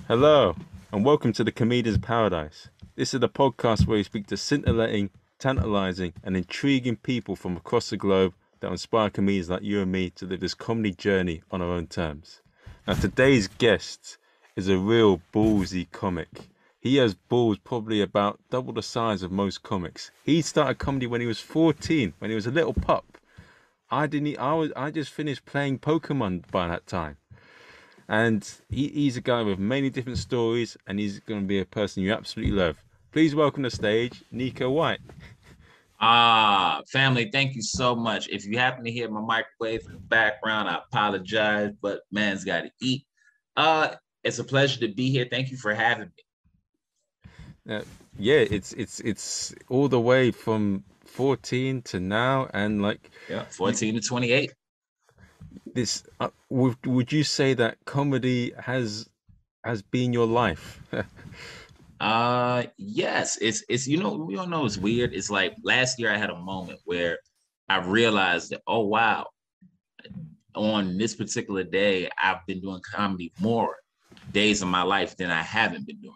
Hello, and welcome to the Comedian's Paradise. This is the podcast where we speak to scintillating, tantalizing, and intriguing people from across the globe that inspire comedians like you and me to live this comedy journey on our own terms. Now, today's guest is a real ballsy comic. He has balls probably about double the size of most comics. He started comedy when he was 14, when he was a little pup. I just finished playing Pokemon by that time. And he's a guy with many different stories, and he's going to be a person you absolutely love. Please welcome to the stage, Neko White. Family, thank you so much. If you happen to hear my microwave in the background, I apologize, but man's got to eat. It's a pleasure to be here. Thank you for having me. Yeah, it's all the way from 14 to now, and like Yeah, 14 to 28. this. Would you say that comedy has been your life? Yes, it's we all know it's weird. It's like last year I had a moment where I realized that, oh wow, on this particular day, I've been doing comedy more days of my life than I haven't been doing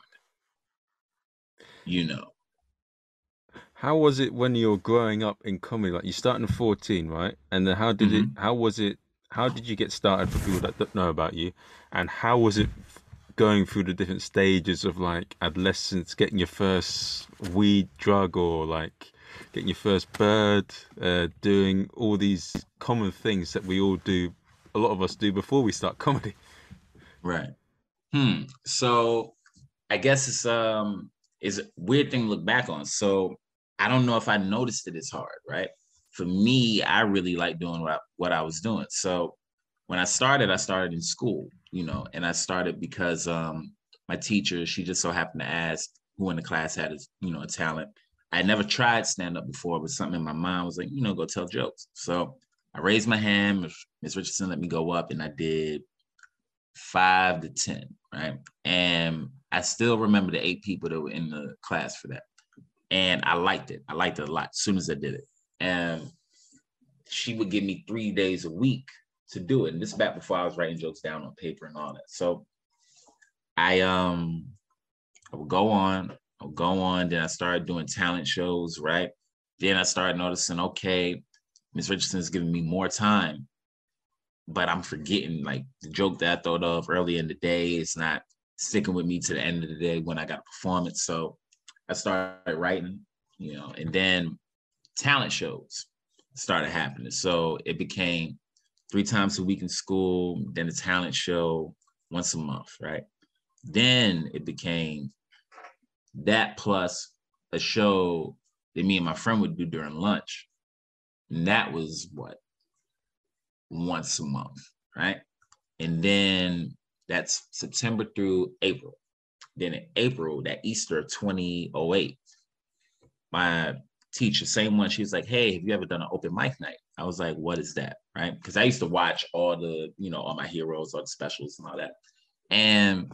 it, you know. How was it when you were growing up in comedy? Like you started at 14, right? And then Mhm. how was it, how did you get started for people that don't know about you? And how was it going through the different stages of like adolescence, getting your first weed drug or like getting your first bird, doing all these common things that we all do, a lot of us do before we start comedy? Right. So I guess it's a weird thing to look back on. So I don't know if I noticed it as hard, right? For me, I really like doing what I was doing. So when I started in school, and I started because my teacher, she just so happened to ask who in the class had a talent. I never tried stand up before, but something in my mind was like, go tell jokes. So I raised my hand. Miss Richardson let me go up, and I did 5 to 10, right? And I still remember the 8 people that were in the class for that. And I liked it. I liked it a lot as soon as I did it. And she would give me 3 days a week to do it. And this is back before I was writing jokes down on paper and all that. So I I would go on, then I started doing talent shows, right? Then I started noticing, okay, Miss Richardson's giving me more time, but I'm forgetting like the joke that I thought of earlier in the day is not sticking with me to the end of the day when I got a performance. So I started writing, and then talent shows started happening. So it became 3 times a week in school, then a talent show once a month, right? Then it became that plus a show that me and my friend would do during lunch. And that was what, once a month, right? And then that's September through April. Then in April, that Easter of 2008, my teacher, same one, she was like, hey, have you ever done an open mic night? I was like, what is that? Right. Because I used to watch all all my heroes, all the specials and all that. And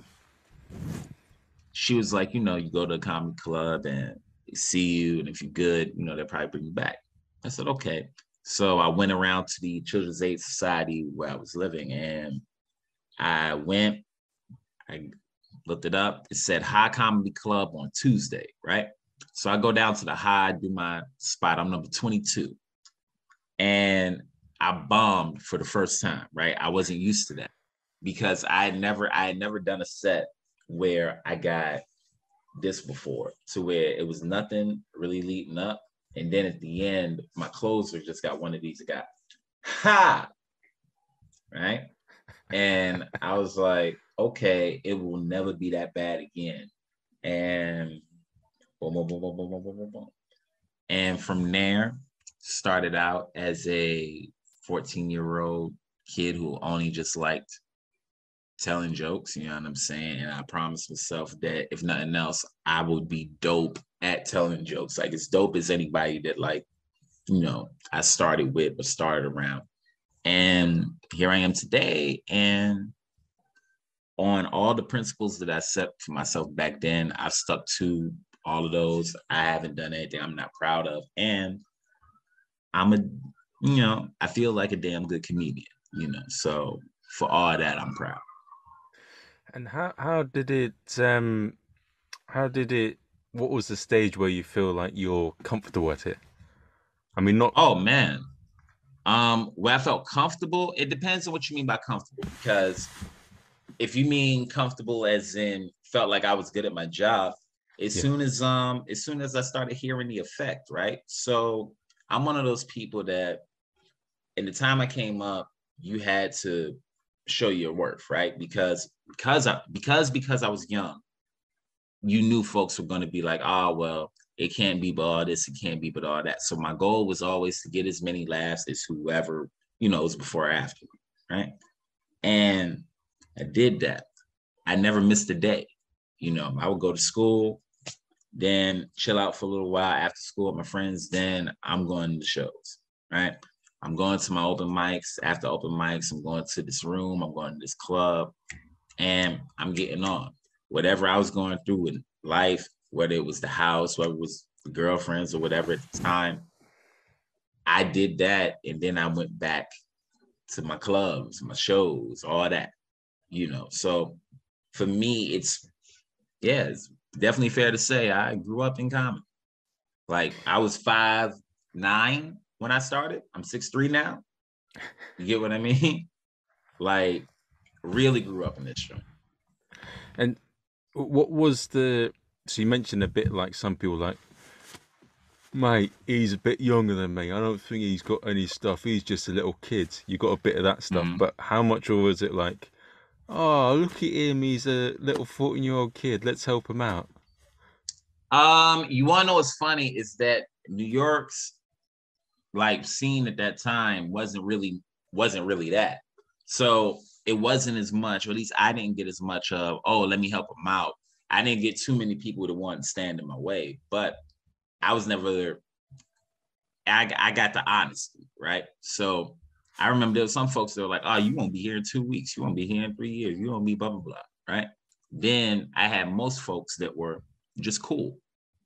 she was like, you go to a comedy club and they see you. And if you're good, they'll probably bring you back. I said, okay. So I went around to the Children's Aid Society where I was living, and I went, I looked it up. It said High Comedy Club on Tuesday, right? So I go down to the High, do my spot. I'm number 22. And I bombed for the first time, right? I wasn't used to that because I had never done a set where I got this before, to where it was nothing really leading up. And then at the end, my closer just got one of these. It got ha, right? And I was like, okay, it will never be that bad again. And boom, boom, boom, boom, boom, boom, boom, boom, boom. And from there, started out as a 14-year-old kid who only just liked telling jokes, you know what I'm saying? And I promised myself that if nothing else, I would be dope at telling jokes. Like as dope as anybody that I started with or started around. And here I am today. And on all the principles that I set for myself back then, I've stuck to all of those. I haven't done anything I'm not proud of. And I'm I feel like a damn good comedian, So for all that, I'm proud. And how did it how did it what was the stage where you feel like you're comfortable at it? I mean, not Oh man. Where I felt comfortable, it depends on what you mean by comfortable. Because if you mean comfortable as in felt like I was good at my job, yeah. as soon as I started hearing the effect, right? So I'm one of those people that in the time I came up, you had to show your worth, right? Because I was young, you knew folks were going to be like, oh, well, it can't be but all this, it can't be but all that. So my goal was always to get as many laughs as whoever, was before or after me, right? And I did that. I never missed a day. I would go to school, then chill out for a little while after school with my friends. Then I'm going to shows, right? I'm going to my open mics. After open mics, I'm going to this room. I'm going to this club, and I'm getting on. Whatever I was going through in life, whether it was the house, whether it was the girlfriends or whatever at the time, I did that, and then I went back to my clubs, my shows, all that. So for me, it's definitely fair to say I grew up in comedy. Like I was 5'9" when I started. I'm 6'3" now. You get what I mean? Like really grew up in this joint. And what was the so you mentioned a bit like some people like, mate, he's a bit younger than me. I don't think he's got any stuff. He's just a little kid. You got a bit of that stuff, Mm-hmm. but how much was it like, oh, look at him, he's a little 14-year-old kid. Let's help him out. You wanna know what's funny is that New York's like scene at that time wasn't really that. So it wasn't as much, or at least I didn't get as much of, oh, let me help him out. I didn't get too many people to want to stand in my way, but I was never I got the honesty, right? So I remember there were some folks that were like, oh, you won't be here in 2 weeks. You won't be here in 3 years. You won't be blah, blah, blah, right? Then I had most folks that were just cool,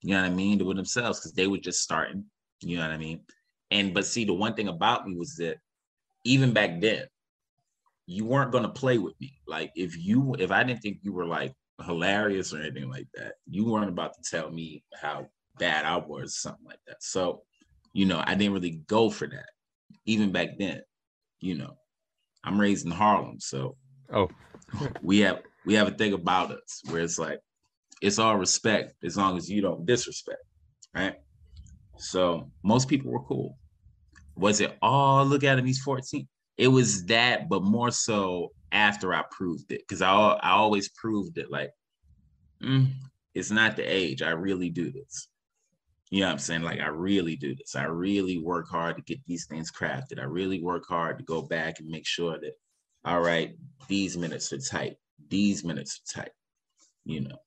you know what I mean, to themselves because they were just starting, you know what I mean? But see, the one thing about me was that even back then, you weren't going to play with me. Like if I didn't think you were like hilarious or anything like that, you weren't about to tell me how bad I was, something like that. So, I didn't really go for that. Even back then, you know, I'm raised in Harlem, so Oh, we have a thing about us where it's like it's all respect as long as you don't disrespect, right? So most people were cool. Was it, oh, look at him, he's 14? It was that, but more so after I proved it, because I always proved it like, mm, it's not the age. I really do this. You know what I'm saying? Like, I really do this. I really work hard to get these things crafted. I really work hard to go back and make sure that, all right, these minutes are tight. These minutes are tight, you know.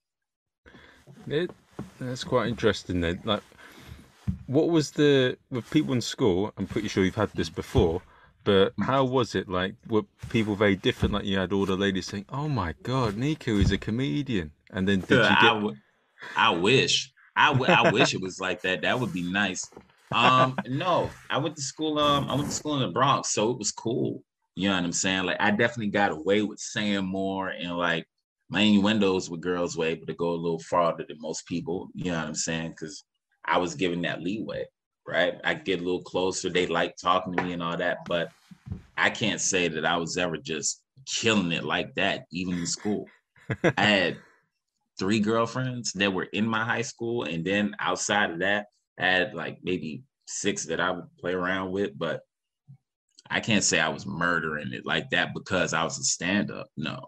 it, that's quite interesting then. Like, what was the with people in school? I'm pretty sure you've had this before, but how was it? Like, were people very different? Like, you had all the ladies saying, "Oh my God, Neko is a comedian," and then did you get? I wish. I wish it was like that. That would be nice. No, I went to school. I went to school in the Bronx, so it was cool. You know what I'm saying? Like, I definitely got away with saying more, and like my innuendos with girls were able to go a little farther than most people. You know what I'm saying? Because I was given that leeway, right? I get a little closer. They like talking to me and all that, but I can't say that I was ever just killing it like that, even in school. I had 3 girlfriends that were in my high school, and then outside of that, I had like maybe 6 that I would play around with. But I can't say I was murdering it like that because I was a stand-up. No,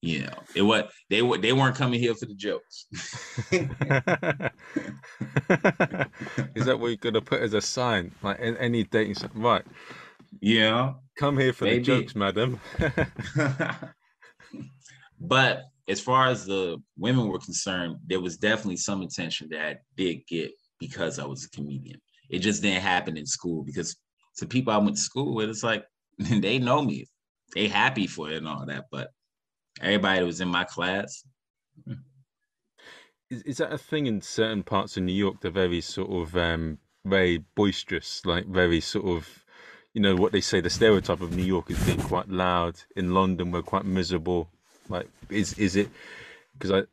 it was they weren't coming here for the jokes. Is that what you're gonna put as a sign, like in any dating? Right, Yeah, come here for the maybe. jokes, madam. But as far as the women were concerned, there was definitely some attention that I did get because I was a comedian. It just didn't happen in school because to people I went to school with, it's like they know me. They happy for it and all that. But everybody that was in my class. Is that a thing in certain parts of New York? They're very sort of very boisterous, like very sort of, what they say, the stereotype of New York is being quite loud. In London, we're quite miserable. Like, is it because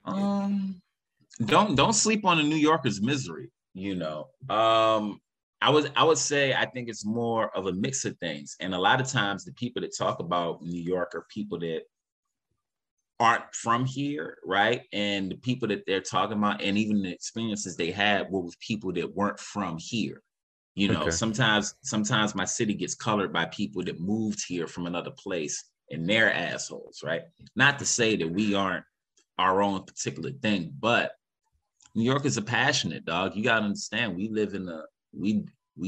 Don't sleep on a New Yorker's misery, you know. I would say I think it's more of a mix of things. And a lot of times the people that talk about New York are people that aren't from here, right? And the people that they're talking about, and even the experiences they had were with people that weren't from here. You know, okay, sometimes my city gets colored by people that moved here from another place and they're assholes, right? Not to say that we aren't our own particular thing, but New York is a passionate dog. You gotta understand, we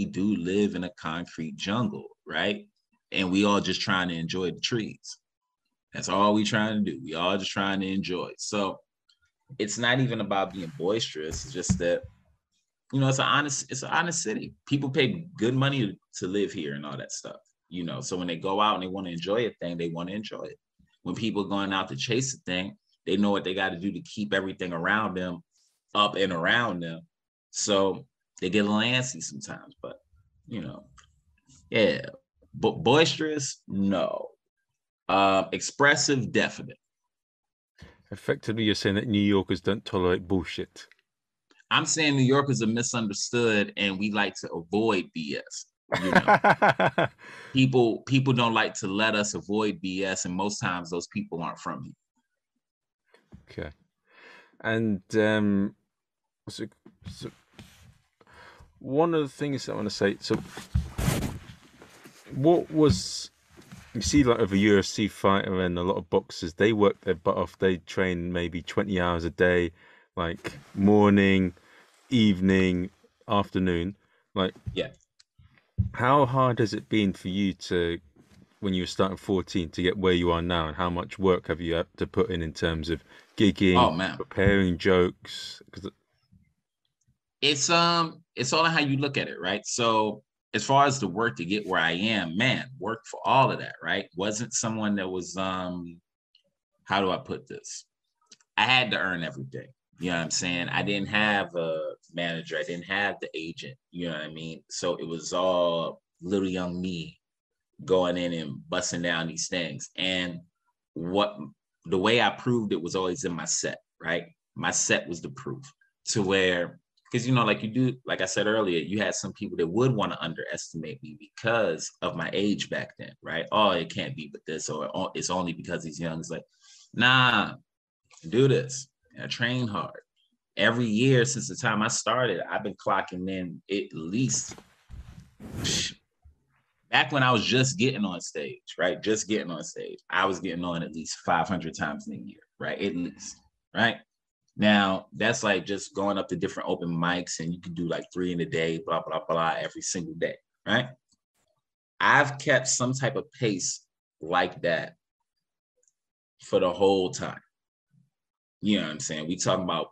do live in a concrete jungle, right? And we all just trying to enjoy the trees. That's all we trying to do. We all just trying to enjoy. So it's not even about being boisterous. It's just that, you know, it's an honest city. People pay good money to live here and all that stuff. You know, so when they go out and they want to enjoy a thing, they want to enjoy it. When people are going out to chase a thing, they know what they got to do to keep everything around them up and around them. So they get a little antsy sometimes, but you know, yeah. But boisterous, no. Expressive, definite. effectively you're saying that New Yorkers don't tolerate bullshit. I'm saying New Yorkers are misunderstood and we like to avoid BS. You know, people don't like to let us avoid BS, and most times those people aren't from here. Okay, and so, so one of the things I want to say. So, what was you see like of a UFC fighter and a lot of boxers? They work their butt off. They train maybe 20 hours a day, like morning, evening, afternoon. Like, Yeah. how hard has it been for you to, when you were starting 14, to get where you are now, and how much work have you had to put in terms of gigging, Oh man. preparing jokes? Because It's all on how you look at it, right? So as far as the work to get where I am, man, work for all of that, right? Wasn't someone that was how do I put this? I had to earn everything. You know what I'm saying? I didn't have a manager, I didn't have the agent, you know what I mean? So it was all little young me going in and busting down these things. And what the way I proved it was always in my set, right? My set was the proof to where, because you know, like you do, like I said earlier, you had some people that would want to underestimate me because of my age back then, right? Oh, it can't be but this, or oh, it's only because he's young. It's like, nah, do this. I train hard. Every year since the time I started, I've been clocking in at least back when I was just getting on stage, right? Just getting on stage. I was getting on at least 500 times in a year, right? At least, right? Now, that's like just going up to different open mics and you can do like 3 in a day, blah, blah, blah, every single day, right? I've kept some type of pace like that for the whole time. You know what I'm saying? We talking about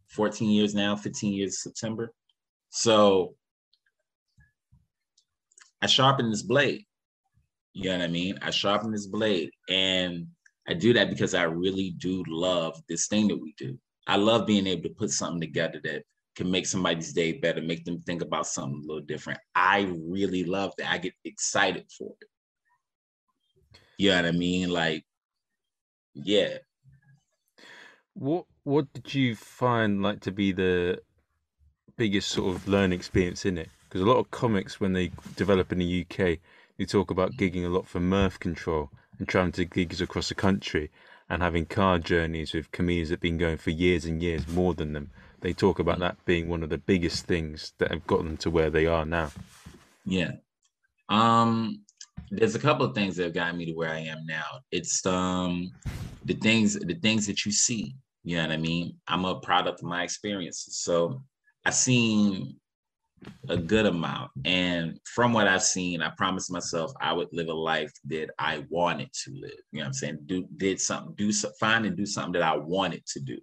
14 years now, 15 years September. So I sharpen this blade. You know what I mean? I sharpen this blade. And I do that because I really do love this thing that we do. I love being able to put something together that can make somebody's day better, make them think about something a little different. I really love that. I get excited for it. You know what I mean? Like, yeah. what did you find like to be the biggest sort of learning experience in it? Because a lot of comics, when they develop in the UK, they talk about gigging a lot for mirth control and traveling to gigs across the country and having car journeys with comedians that have been going for years and years more than them. They talk about that being one of the biggest things that have gotten them to where they are now. Yeah. There's a couple of things that have gotten me to where I am now. It's the things that you see. You know what I mean? I'm a product of my experiences. So I've seen a good amount. And from what I've seen, I promised myself I would live a life that I wanted to live. You know what I'm saying? Find and do something that I wanted to do.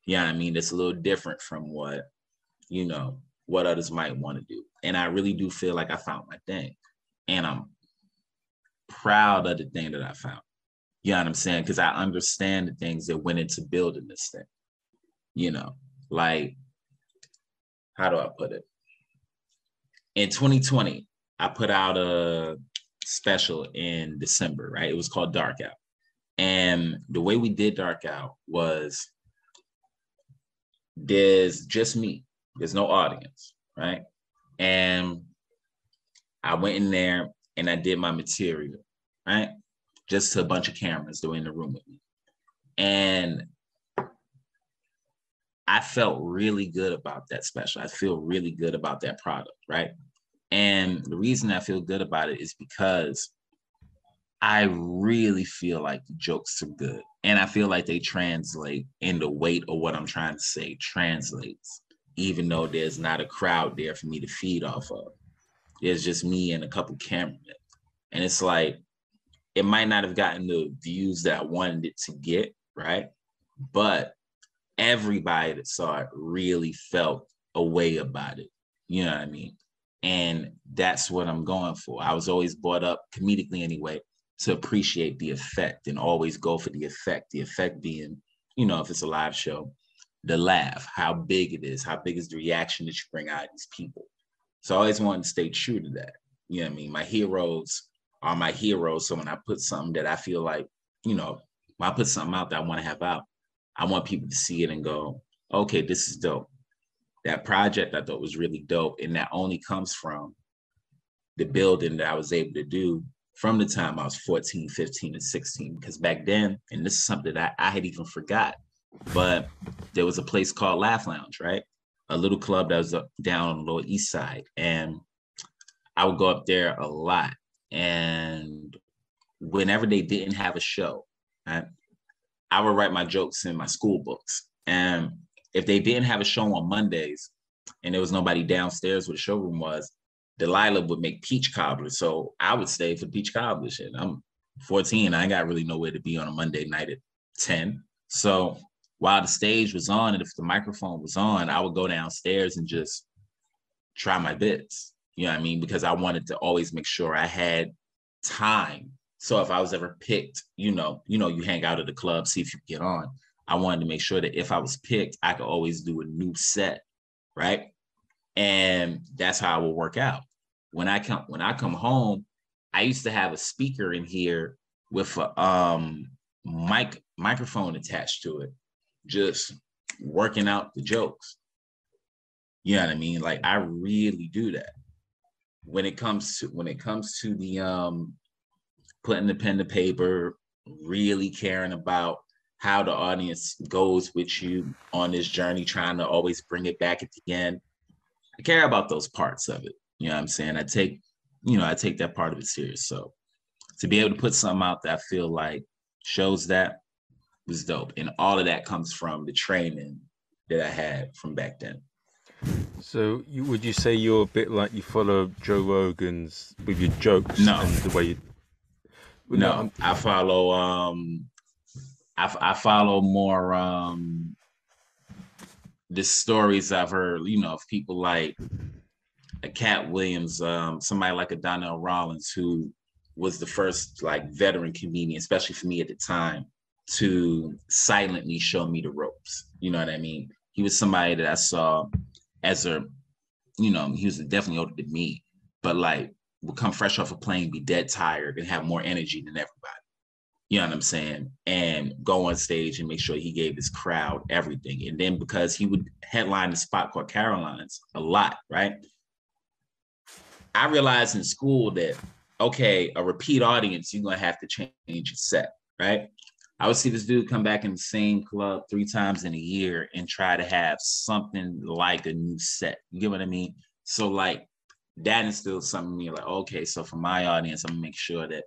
You know what I mean? It's a little different from what, you know, what others might want to do. And I really do feel like I found my thing. And I'm proud of the thing that I found. You know what I'm saying? Because I understand the things that went into building this thing. You know, like, how do I put it? In 2020, I put out a special in December, right? It was called Dark Out. And the way we did Dark Out was there's just me. There's no audience, right? And I went in there and I did my material, right? Just to a bunch of cameras that were in the room with me. And I felt really good about that special. I feel really good about that product, right? And the reason I feel good about it is because I really feel like the jokes are good. And I feel like they translate, and the weight of what I'm trying to say translates, even though there's not a crowd there for me to feed off of. There's just me and a couple cameramen. And it's like, it might not have gotten the views that I wanted it to get, right? But everybody that saw it really felt a way about it. You know what I mean? And that's what I'm going for. I was always brought up, comedically anyway, to appreciate the effect and always go for the effect. The effect being, you know, if it's a live show, the laugh, how big it is, how big is the reaction that you bring out of these people. So I always wanted to stay true to that. You know what I mean? My heroes are my heroes. So when I put something that I feel like, you know, when I put something out that I want to have out, I want people to see it and go, okay, this is dope. That project I thought was really dope. And that only comes from the building that I was able to do from the time I was 14, 15, and 16. Because back then, and this is something that I had even forgot, but there was a place called Laugh Lounge, right? A little club that was up down on the Lower East Side. And I would go up there a lot. And whenever they didn't have a show, I would write my jokes in my school books. And if they didn't have a show on Mondays and there was nobody downstairs where the showroom was, Delilah would make peach cobbler. So I would stay for the peach cobbler shit. I'm 14. I ain't got really nowhere to be on a Monday night at 10. So while the stage was on and if the microphone was on, I would go downstairs and just try my bits. You know what I mean? Because I wanted to always make sure I had time. So if I was ever picked, you hang out at the club, see if you get on. I wanted to make sure that if I was picked, I could always do a new set, right? And that's how I will work out. When I come home, I used to have a speaker in here with a microphone attached to it, just working out the jokes. You know what I mean? Like I really do that. When it comes to the putting the pen to paper, really caring about how the audience goes with you on this journey, trying to always bring it back at the end. I care about those parts of it. You know what I'm saying? I take that part of it serious. So to be able to put something out that I feel like shows that was dope. And all of that comes from the training that I had from back then. So would you say you're a bit like you follow Joe Rogan's with your jokes and the way you... No, I follow I follow more the stories I've heard, of people like a Cat Williams, somebody like a Donnell Rollins, who was the first like veteran comedian, especially for me at the time, to silently show me the ropes. You know what I mean? He was somebody that I saw as he was definitely older than me, but like would come fresh off a plane, be dead tired, and have more energy than everybody. You know what I'm saying? And go on stage and make sure he gave his crowd everything. And then because he would headline the spot called Caroline's a lot, right? I realized in school that, okay, a repeat audience, you're going to have to change your set, right? I would see this dude come back in the same club 3 times in a year and try to have something like a new set. You get what I mean? So like that instilled something in me like, okay, so for my audience, I'm gonna make sure that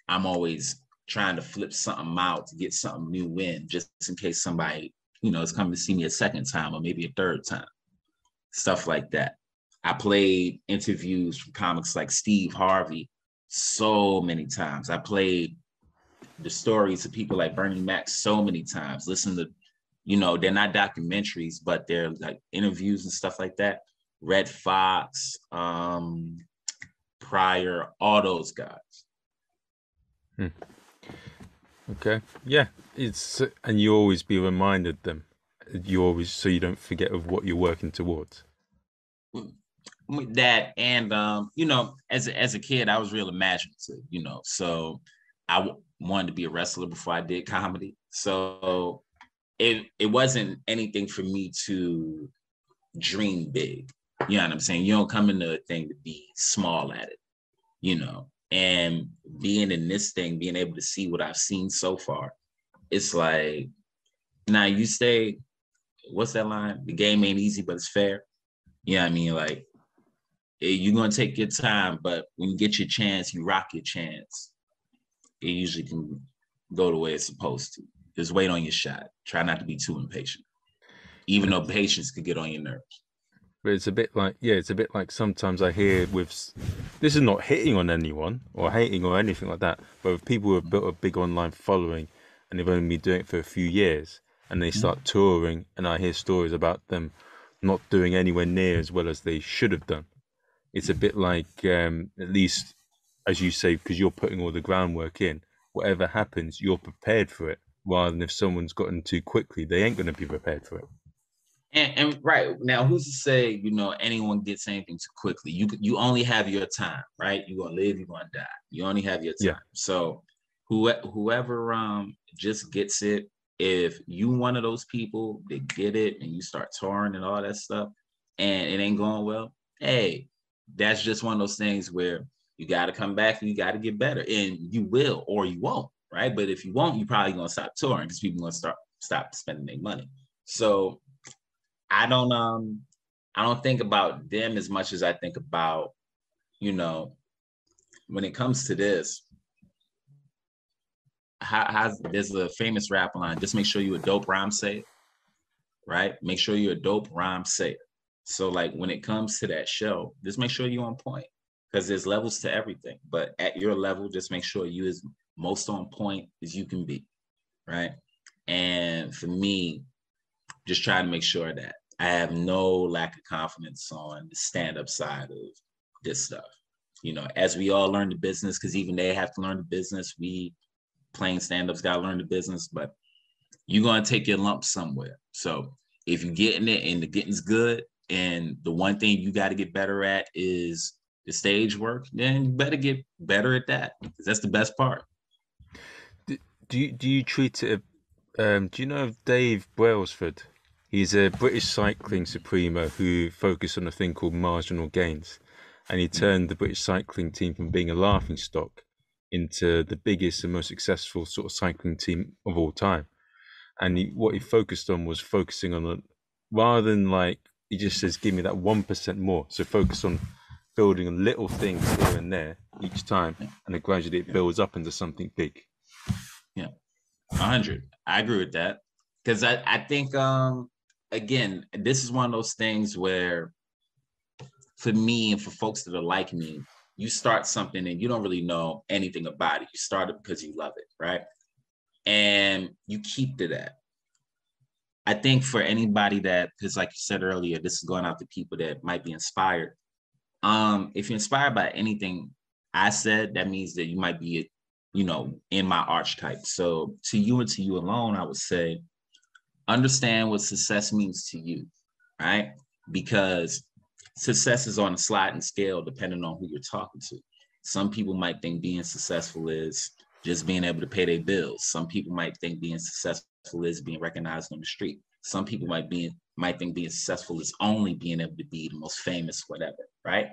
I'm always trying to flip something out to get something new in, just in case somebody, is coming to see me a second time or maybe a third time. Stuff like that. I played interviews from comics like Steve Harvey so many times. I played the stories of people like Bernie Mac so many times. Listen to, they're not documentaries, but they're like interviews and stuff like that. Red Fox, Pryor, all those guys. Okay. Yeah. And you always be reminded them. So you don't forget of what you're working towards. That and as a kid, I was real imaginative, so wanted to be a wrestler before I did comedy. So it wasn't anything for me to dream big. You know what I'm saying? You don't come into a thing to be small at it, you know. And being in this thing, being able to see what I've seen so far, it's like, now you stay, what's that line? The game ain't easy, but it's fair. You know what I mean? Like, you're going to take your time, but when you get your chance, you rock your chance. It usually can go the way it's supposed to. Just wait on your shot. Try not to be too impatient, even though patience could get on your nerves. But it's a bit like, yeah, it's a bit like sometimes I hear with, this is not hitting on anyone or hating or anything like that, but with people who have built a big online following and they've only been doing it for a few years and they start touring, and I hear stories about them not doing anywhere near as well as they should have done. It's a bit like, at least, as you say, because you're putting all the groundwork in, whatever happens, you're prepared for it, rather than if someone's gotten too quickly, they ain't going to be prepared for it. And right now, who's to say, you know, anyone gets anything too quickly? You only have your time, right? You're gonna live, you're gonna die. You only have your time. Yeah. So whoever just gets it, if you one of those people that get it and you start touring and all that stuff, and it ain't going well, hey, that's just one of those things where you got to come back and you got to get better, and you will or you won't, right? But if you won't, you're probably gonna stop touring because people are gonna stop spending their money. So I don't think about them as much as I think about, you know, when it comes to this, there's a famous rap line, just make sure you're a dope rhyme sayer, right? Make sure you're a dope rhyme sayer. So like when it comes to that show, just make sure you're on point, because there's levels to everything. But at your level, just make sure you as most on point as you can be, right? And for me, just try to make sure that I have no lack of confidence on the stand-up side of this stuff. You know, as we all learn the business, because even they have to learn the business, we plain stand-ups got to learn the business, but you're going to take your lump somewhere. So if you're getting it and the getting's good, and the one thing you got to get better at is the stage work, then you better get better at that, because that's the best part. Do you treat it? Do you know of Dave Brailsford? He's a British cycling supremo who focused on a thing called marginal gains, and he turned the British cycling team from being a laughing stock into the biggest and most successful sort of cycling team of all time. And what he focused on was focusing on rather than like, he just says, give me that 1% more. So focus on building little things here and there each time, and then gradually it builds up into something big. Yeah, 100. I agree with that, because I think again, this is one of those things where, for me and for folks that are like me, you start something and you don't really know anything about it. You start it because you love it, right? And you keep to that. I think for anybody that, because like you said earlier, this is going out to people that might be inspired. If you're inspired by anything I said, that means that you might be, you know, in my archetype. So to you and to you alone, I would say, understand what success means to you, right? Because success is on a sliding scale depending on who you're talking to. Some people might think being successful is just being able to pay their bills. Some people might think being successful is being recognized on the street. Some people might think being successful is only being able to be the most famous, whatever, right?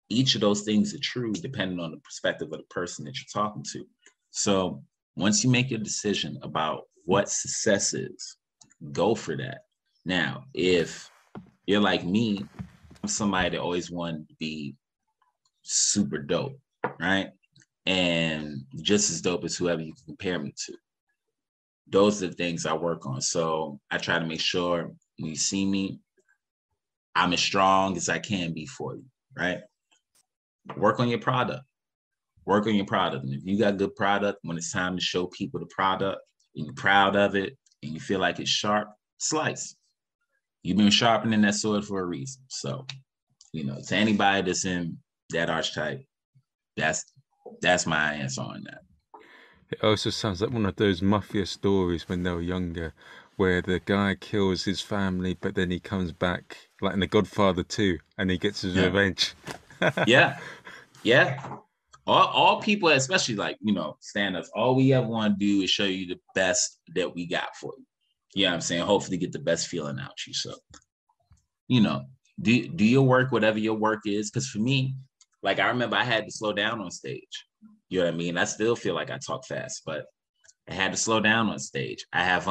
Each of those things are true depending on the perspective of the person that you're talking to. So once you make your decision about what success is, go for that. Now, if you're like me, I'm somebody that always wanted to be super dope, right? And just as dope as whoever you can compare me to. Those are the things I work on. So I try to make sure when you see me, I'm as strong as I can be for you, right? Work on your product. Work on your product. And if you got good product, when it's time to show people the product and you're proud of it and you feel like it's sharp, slice. You've been sharpening that sword for a reason. So, you know, to anybody that's in that archetype, that's my answer on that. It also sounds like one of those mafia stories when they were younger, where the guy kills his family, but then he comes back, like in The Godfather 2, and he gets his revenge. Yeah. All people, especially like, stand-ups, all we ever want to do is show you the best that we got for you. You know what I'm saying? Hopefully get the best feeling out you. So, you know, do your work, whatever your work is. Because for me, like I remember I had to slow down on stage. You know what I mean? I still feel like I talk fast, but I had to slow down on stage. I have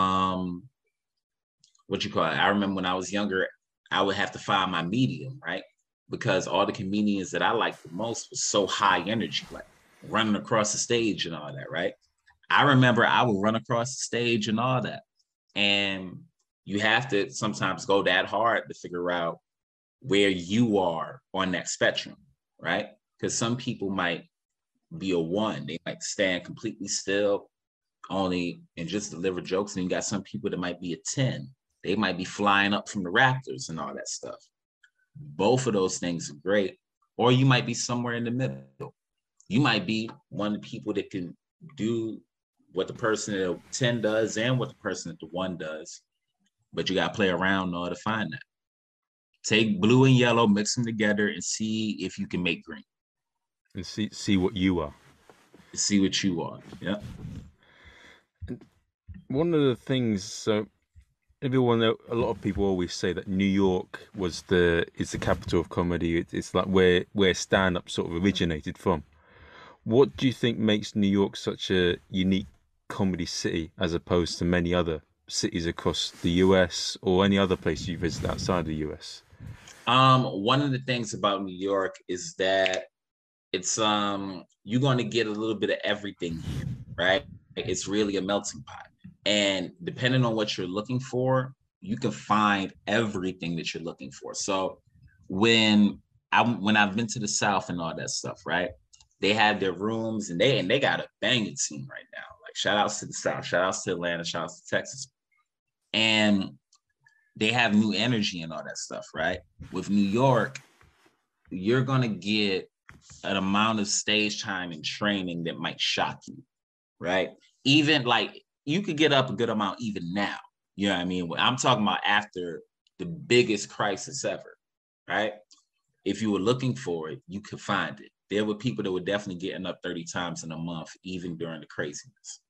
what you call it? I remember when I was younger, I would have to find my medium, right? Because all the comedians that I liked the most was so high energy, like running across the stage and all that, right? I remember I would run across the stage and all that. And you have to sometimes go that hard to figure out where you are on that spectrum, right? Because some people might be a one, they might stand completely still, only and just deliver jokes. And you got some people that might be a 10. They might be flying up from the rafters and all that stuff. Both of those things are great. Or you might be somewhere in the middle. You might be one of the people that can do what the person at 10 does and what the person at the 1 does. But you got to play around in order to find that. Take blue and yellow, mix them together, and see if you can make green. And see what you are. See what you are. Yeah. And one of the things, so everyone, a lot of people always say that New York is the capital of comedy. It's like where stand up sort of originated from. What do you think makes New York such a unique comedy city as opposed to many other cities across the US or any other place you visit outside the US? One of the things about New York is that it's you're going to get a little bit of everything here, right? It's really a melting pot. And depending on what you're looking for, you can find everything that you're looking for. So when I've been to the South and all that stuff, right? They have their rooms and they got a banging scene right now. Like shout outs to the South, shout outs to Atlanta, shout outs to Texas. And they have new energy and all that stuff, right? With New York, you're gonna get an amount of stage time and training that might shock you, right? Even like you could get up a good amount even now. You know what I mean? I'm talking about after the biggest crisis ever, right? If you were looking for it, you could find it. There were people that were definitely getting up 30 times in a month, even during the craziness.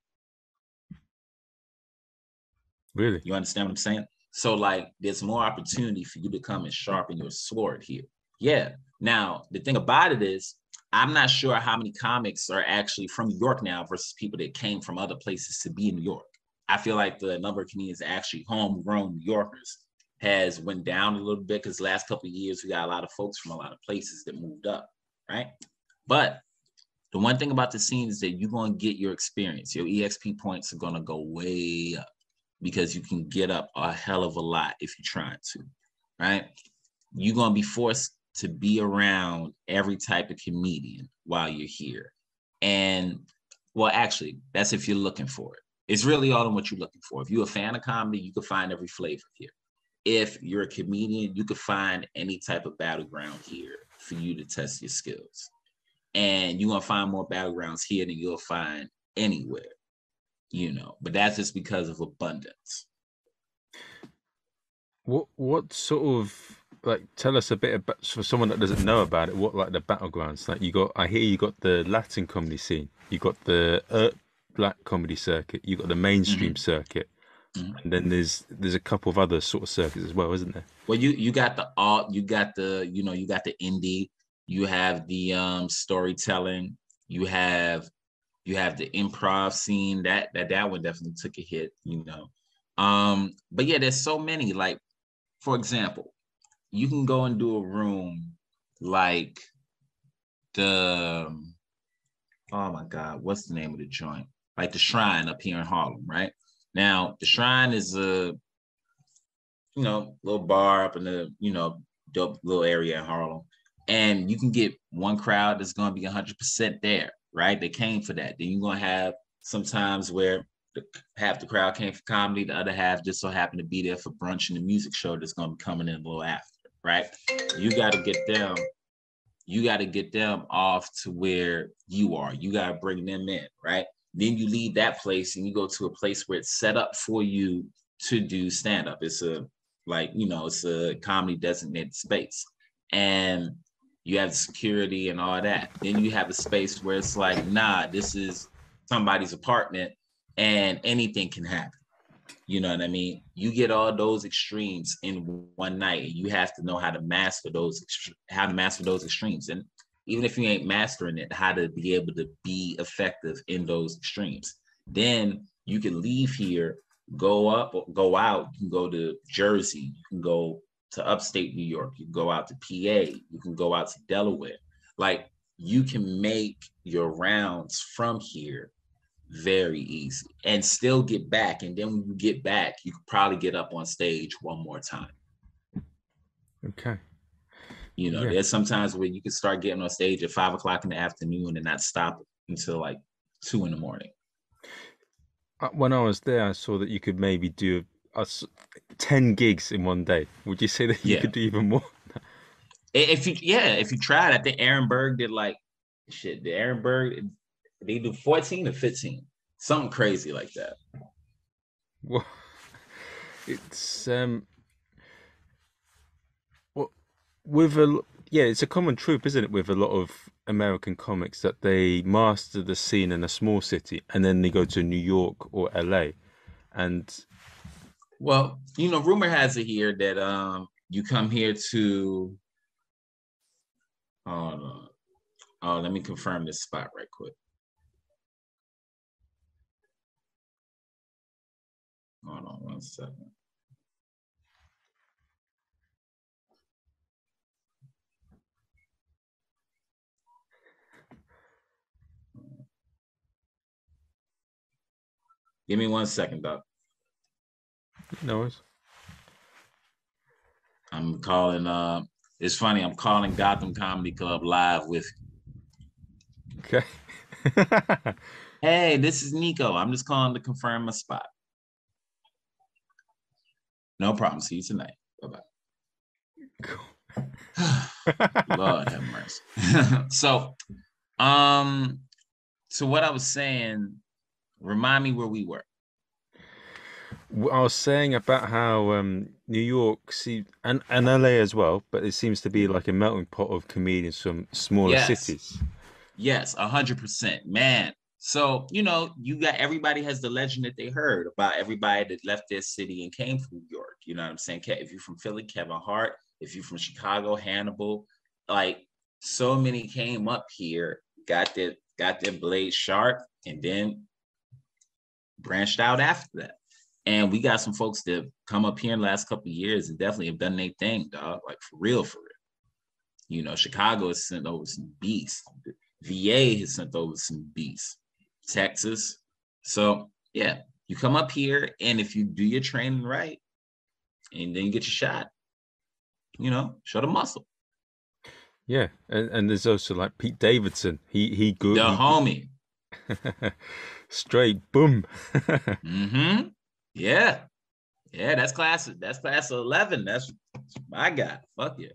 Really? You understand what I'm saying? So like there's more opportunity for you to come and sharpen your sword here. Yeah. Now, the thing about it is, I'm not sure how many comics are actually from New York now versus people that came from other places to be in New York. I feel like the number of comedians actually homegrown New Yorkers has went down a little bit because the last couple of years, we got a lot of folks from a lot of places that moved up, right? But the one thing about the scene is that you're going to get your experience. Your EXP points are going to go way up because you can get up a hell of a lot if you're trying to, right? You're going to be forced to be around every type of comedian while you're here. And well, actually, that's if you're looking for it. It's really all in what you're looking for. If you're a fan of comedy, you can find every flavor here. If you're a comedian, you can find any type of battleground here for you to test your skills. And you're going to find more battlegrounds here than you'll find anywhere, but that's just because of abundance. What sort of, like, tell us a bit about, for someone that doesn't know about it, what like the battlegrounds, like I hear you got the Latin comedy scene, you got the black comedy circuit, you got the mainstream circuit, and then there's a couple of other sort of circuits as well, isn't there? Well, you got the art, you got the indie, you have the storytelling, you have the improv scene. That one definitely took a hit, but yeah, there's so many. Like, for example, you can go and do a room like oh my God, what's the name of the joint? Like the Shrine up here in Harlem, right? Now, the Shrine is a, little bar up in the, dope little area in Harlem. And you can get one crowd that's going to be 100% there, right? They came for that. Then you're going to have sometimes where half the crowd came for comedy, the other half just so happened to be there for brunch and the music show that's going to be coming in a little after, right? You got to get them off to where you are. You got to bring them in, right? Then you leave that place and you go to a place where it's set up for you to do stand-up. It's a comedy designated space. And You have security and all that. Then you have a space where it's like, nah, this is somebody's apartment and anything can happen. You know what I mean? You get all those extremes in one night. You have to know how to master those extremes. And even if you ain't mastering it, how to be able to be effective in those extremes. Then you can leave here, go up, go out. You can go to Jersey. You can go to upstate New York. You can go out to PA. You can go out to Delaware. Like, you can make your rounds from here very easy and still get back. And then when you get back, you could probably get up on stage one more time. Okay. You know, there's sometimes where you can start getting on stage at 5 o'clock in the afternoon and not stop until like 2 in the morning. When I was there, I saw that you could maybe do 10 gigs in one day. Would you say that you could do even more? If you tried, I think Aaron Berg did like shit. The Aaron Berg, they do 14 or 15, something crazy like that. Well, it's it's a common trope, isn't it, with a lot of American comics, that they master the scene in a small city and then they go to New York or LA. And well, you know, rumor has it here that you come here to let me confirm this spot right quick. Hold on 1 second. Give me 1 second, Doc. No worries. I'm calling. It's funny. I'm calling Gotham Comedy Club live with. Okay. Hey, this is Neko. I'm just calling to confirm my spot. No problem. See you tonight. Bye-bye. Cool. Lord have mercy. So what I was saying, remind me where we were. I was saying about how New York and LA as well, but it seems to be like a melting pot of comedians from smaller cities. Yes, 100%, man. So, you know, everybody has the legend that they heard about everybody that left their city and came from New York. You know what I'm saying? If you're from Philly, Kevin Hart. If you're from Chicago, Hannibal. Like, so many came up here, got their blade sharp, and then branched out after that. And we got some folks that come up here in the last couple of years and definitely have done their thing, dog. Like, for real, for real. You know, Chicago has sent over some beasts. VA has sent over some beasts. Texas. So, yeah, you come up here, and if you do your training right, and then you get your shot, you know, show the muscle. Yeah, and there's also like Pete Davidson. He good. The homie. Straight boom. Mm-hmm. Yeah. Yeah, that's class of 11. That's my guy. Fuck yeah.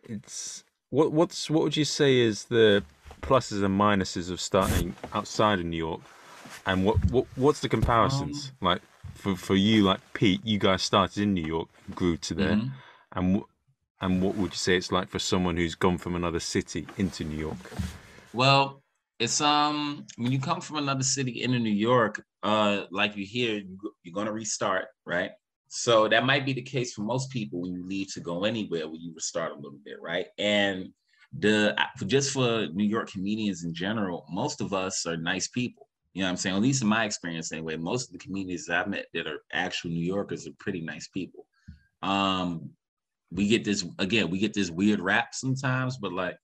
It's what would you say is the pluses and minuses of starting outside of New York, and what's the comparisons like for you? Like Pete, you guys started in New York, grew to there, and what would you say it's like for someone who's gone from another city into New York? Well, it's when you come from another city into New York, like you hear, you're gonna restart, right? So that might be the case for most people when you leave to go anywhere, where you restart a little bit, right? And just for New York comedians in general, most of us are nice people. You know what I'm saying? At least in my experience, anyway. Most of the comedians I've met that are actual New Yorkers are pretty nice people. We get this weird rap sometimes, but like,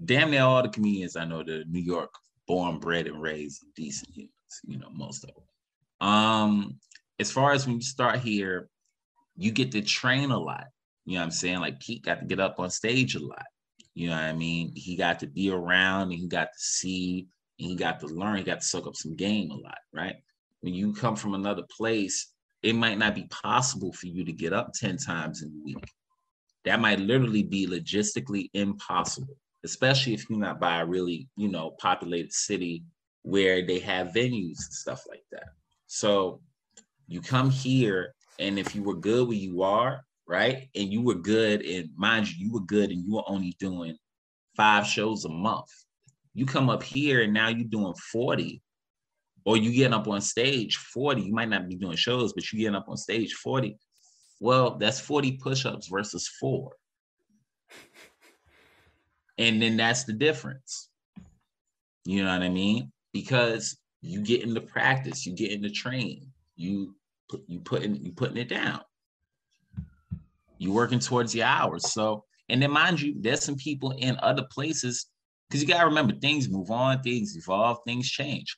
damn near all the comedians I know, they're New York born, bred, and raised, decent humans, you know, most of them. As far as when you start here, you get to train a lot. You know what I'm saying? Like, Pete got to get up on stage a lot. You know what I mean? He got to be around, and he got to see, and he got to learn. He got to soak up some game a lot, right? When you come from another place, it might not be possible for you to get up 10 times in a week. That might literally be logistically impossible, especially if you're not by a really, you know, populated city where they have venues and stuff like that. So you come here, and if you were good where you are, right? And you were good, and mind you, you were good, and you were only doing 5 shows a month. You come up here and now you're doing 40, or you getting up on stage 40. You might not be doing shows, but you getting up on stage 40. Well, that's 40 push-ups versus 4. And then that's the difference. You know what I mean? Because you get into practice, you get into training, you putting it down. You working towards your hours. So, and then mind you, there's some people in other places, because you gotta remember, things move on, things evolve, things change.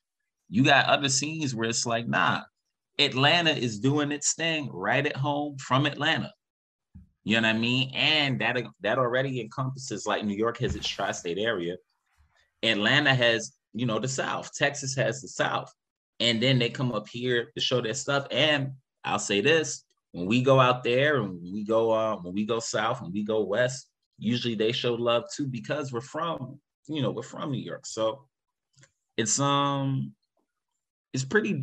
You got other scenes where it's like, nah, Atlanta is doing its thing right at home from Atlanta. You know what I mean? And that already encompasses, like, New York has its tri-state area. Atlanta has, you know, the South. Texas has the South. And then they come up here to show their stuff. And I'll say this, when we go out there and when we go south and we go west, usually they show love too, because we're from New York. So it's pretty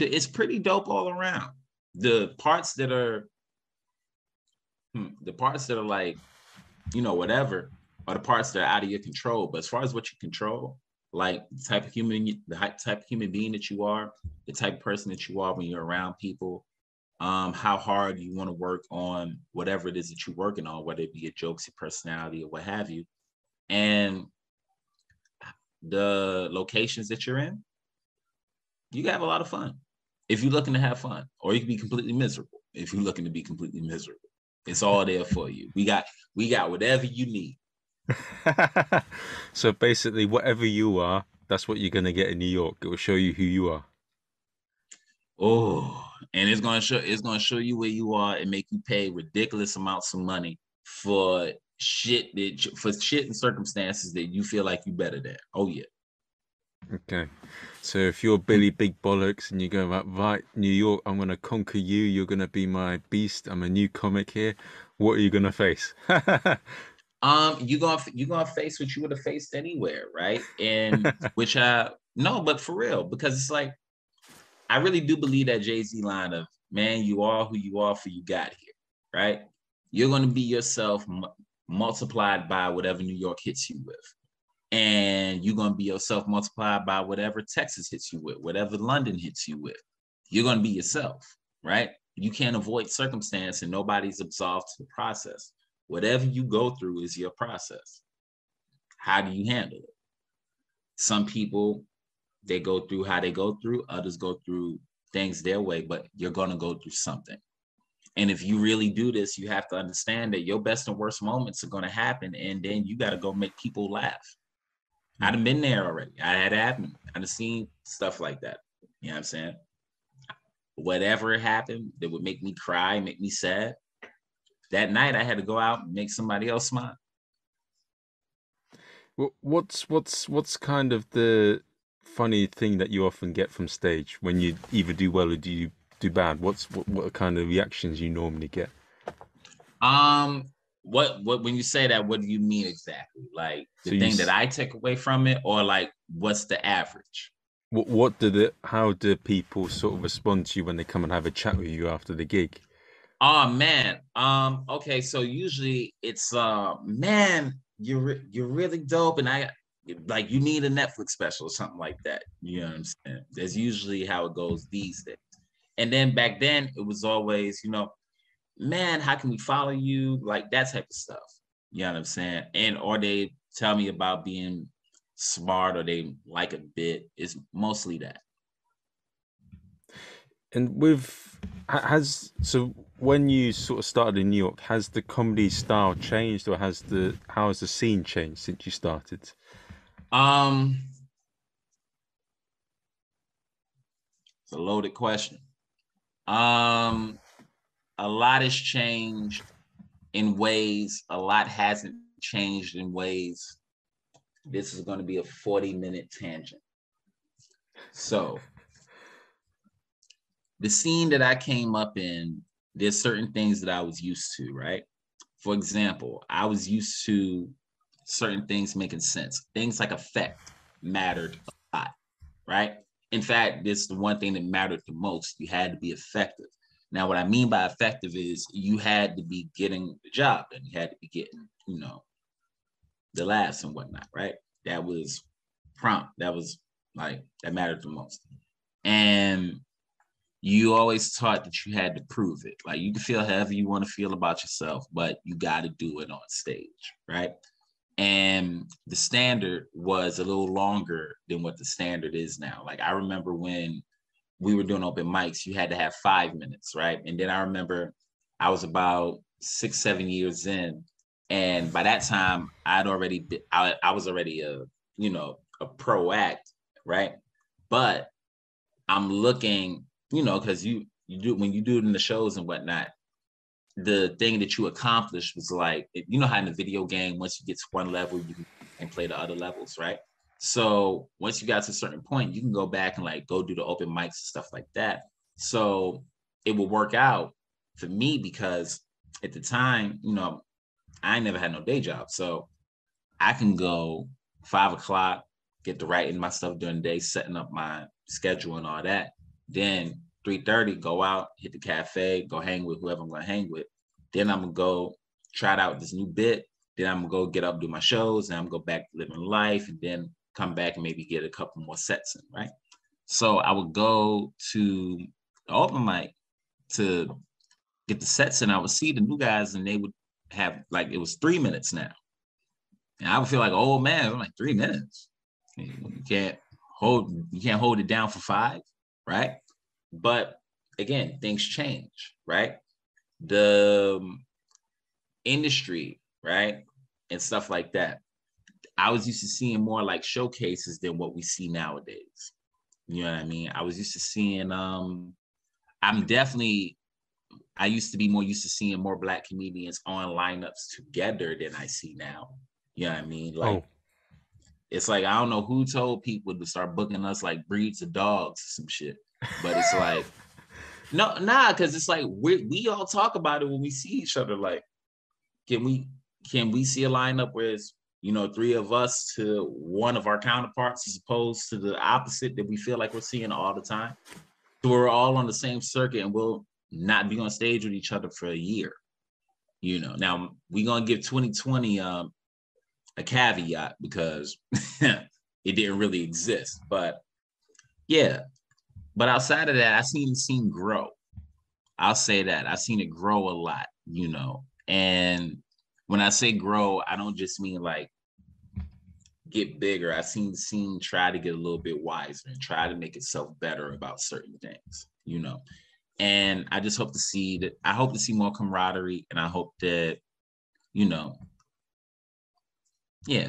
dope all around. The parts that are like, you know, whatever, are the parts that are out of your control. But as far as what you control, like the type of human being that you are, the type of person that you are when you're around people, how hard you want to work on whatever it is that you're working on, whether it be your jokes, your personality, or what have you, and the locations that you're in, you can have a lot of fun if you're looking to have fun, or you can be completely miserable if you're looking to be completely miserable. It's all there for you. We got whatever you need. So basically, whatever you are, that's what you're gonna get in New York. It will show you who you are. Oh, and it's gonna show you where you are and make you pay ridiculous amounts of money for shit and circumstances that you feel like you better than. Oh yeah. Okay. So if you're Billy Big Bollocks and you go right, New York, I'm gonna conquer you. You're gonna be my beast. I'm a new comic here. What are you gonna face? You're gonna face what you would have faced anywhere, right? And which no, but for real, because it's like, I really do believe that Jay-Z line of, man, you are who you are for you got here, right? You're gonna be yourself multiplied by whatever New York hits you with. And you're going to be yourself multiplied by whatever Texas hits you with, whatever London hits you with. You're going to be yourself, right? You can't avoid circumstance, and nobody's absolved to the process. Whatever you go through is your process. How do you handle it? Some people, they go through how they go through. Others go through things their way, but you're going to go through something. And if you really do this, you have to understand that your best and worst moments are going to happen, and then you got to go make people laugh. I'd have been there already. I had happened. I'd have seen stuff like that. You know what I'm saying? Whatever happened that would make me cry, make me sad, that night I had to go out and make somebody else smile. What's kind of the funny thing that you often get from stage when you either do well or do you do bad? What are kind of reactions you normally get? What when you say that, what do you mean exactly? Like the thing that I take away from it, or like what's the average? How do people sort of respond to you when they come and have a chat with you after the gig? Oh man. Okay, so usually it's man, you're really dope, and I like, you need a Netflix special or something like that. You know what I'm saying? That's usually how it goes these days. And then back then it was always, you know, man, how can we follow you? Like that type of stuff. You know what I'm saying? And or they tell me about being smart, or they like a bit. It's mostly that. And so when you sort of started in New York, has the comedy style changed, or how has the scene changed since you started? It's a loaded question. A lot has changed in ways, a lot hasn't changed in ways. This is going to be a 40-minute tangent. So the scene that I came up in, there's certain things that I was used to, right? For example, I was used to certain things making sense. Things like effect mattered a lot, right? In fact, this is the one thing that mattered the most. You had to be effective. Now, what I mean by effective is you had to be getting the job done. You had to be getting, the laughs and whatnot, right? That was prompt. That was like, that mattered the most. And you always taught that you had to prove it. Like, you can feel however you want to feel about yourself, but you got to do it on stage, right? And the standard was a little longer than what the standard is now. Like, I remember when we were doing open mics, you had to have 5 minutes, right? And then I remember I was about 6, 7 years in, and by that time I was already a pro act, right? But I'm looking, because you do, when you do it in the shows and whatnot, the thing that you accomplished was like, how in the video game, once you get to one level, you can play the other levels, right? So once you got to a certain point, you can go back and like go do the open mics and stuff like that. So it will work out for me because at the time, I never had no day job. So I can go 5 o'clock, get to writing my stuff during the day, setting up my schedule and all that. Then 3:30, go out, hit the cafe, go hang with whoever I'm gonna hang with. Then I'm gonna go try it out this new bit. Then I'm gonna go get up, do my shows, and I'm gonna go back to living life, and then come back and maybe get a couple more sets in, right? So I would go to the open mic to get the sets in. I would see the new guys, and they would have like, it was 3 minutes now. And I would feel like, oh man, I'm like 3 minutes. You can't hold it down for 5, right? But again, things change, right? The industry, right? And stuff like that. I was used to seeing more like showcases than what we see nowadays. You know what I mean? I was used to seeing, I used to be more used to seeing more Black comedians on lineups together than I see now. You know what I mean? Like, It's like, I don't know who told people to start booking us like breeds of dogs or some shit. But it's like, because it's like we all talk about it when we see each other. Like, can we see a lineup where it's 3 of us to one of our counterparts as opposed to the opposite that we feel like we're seeing all the time? So we're all on the same circuit and we'll not be on stage with each other for a year. Now we're gonna give 2020 a caveat because it didn't really exist. But yeah. But outside of that, I seen the scene grow. I'll say that. I've seen it grow a lot, And when I say grow, I don't just mean like get bigger. I've seen the scene try to get a little bit wiser and try to make itself better about certain things, And I just hope to see that. I hope to see more camaraderie, and I hope that,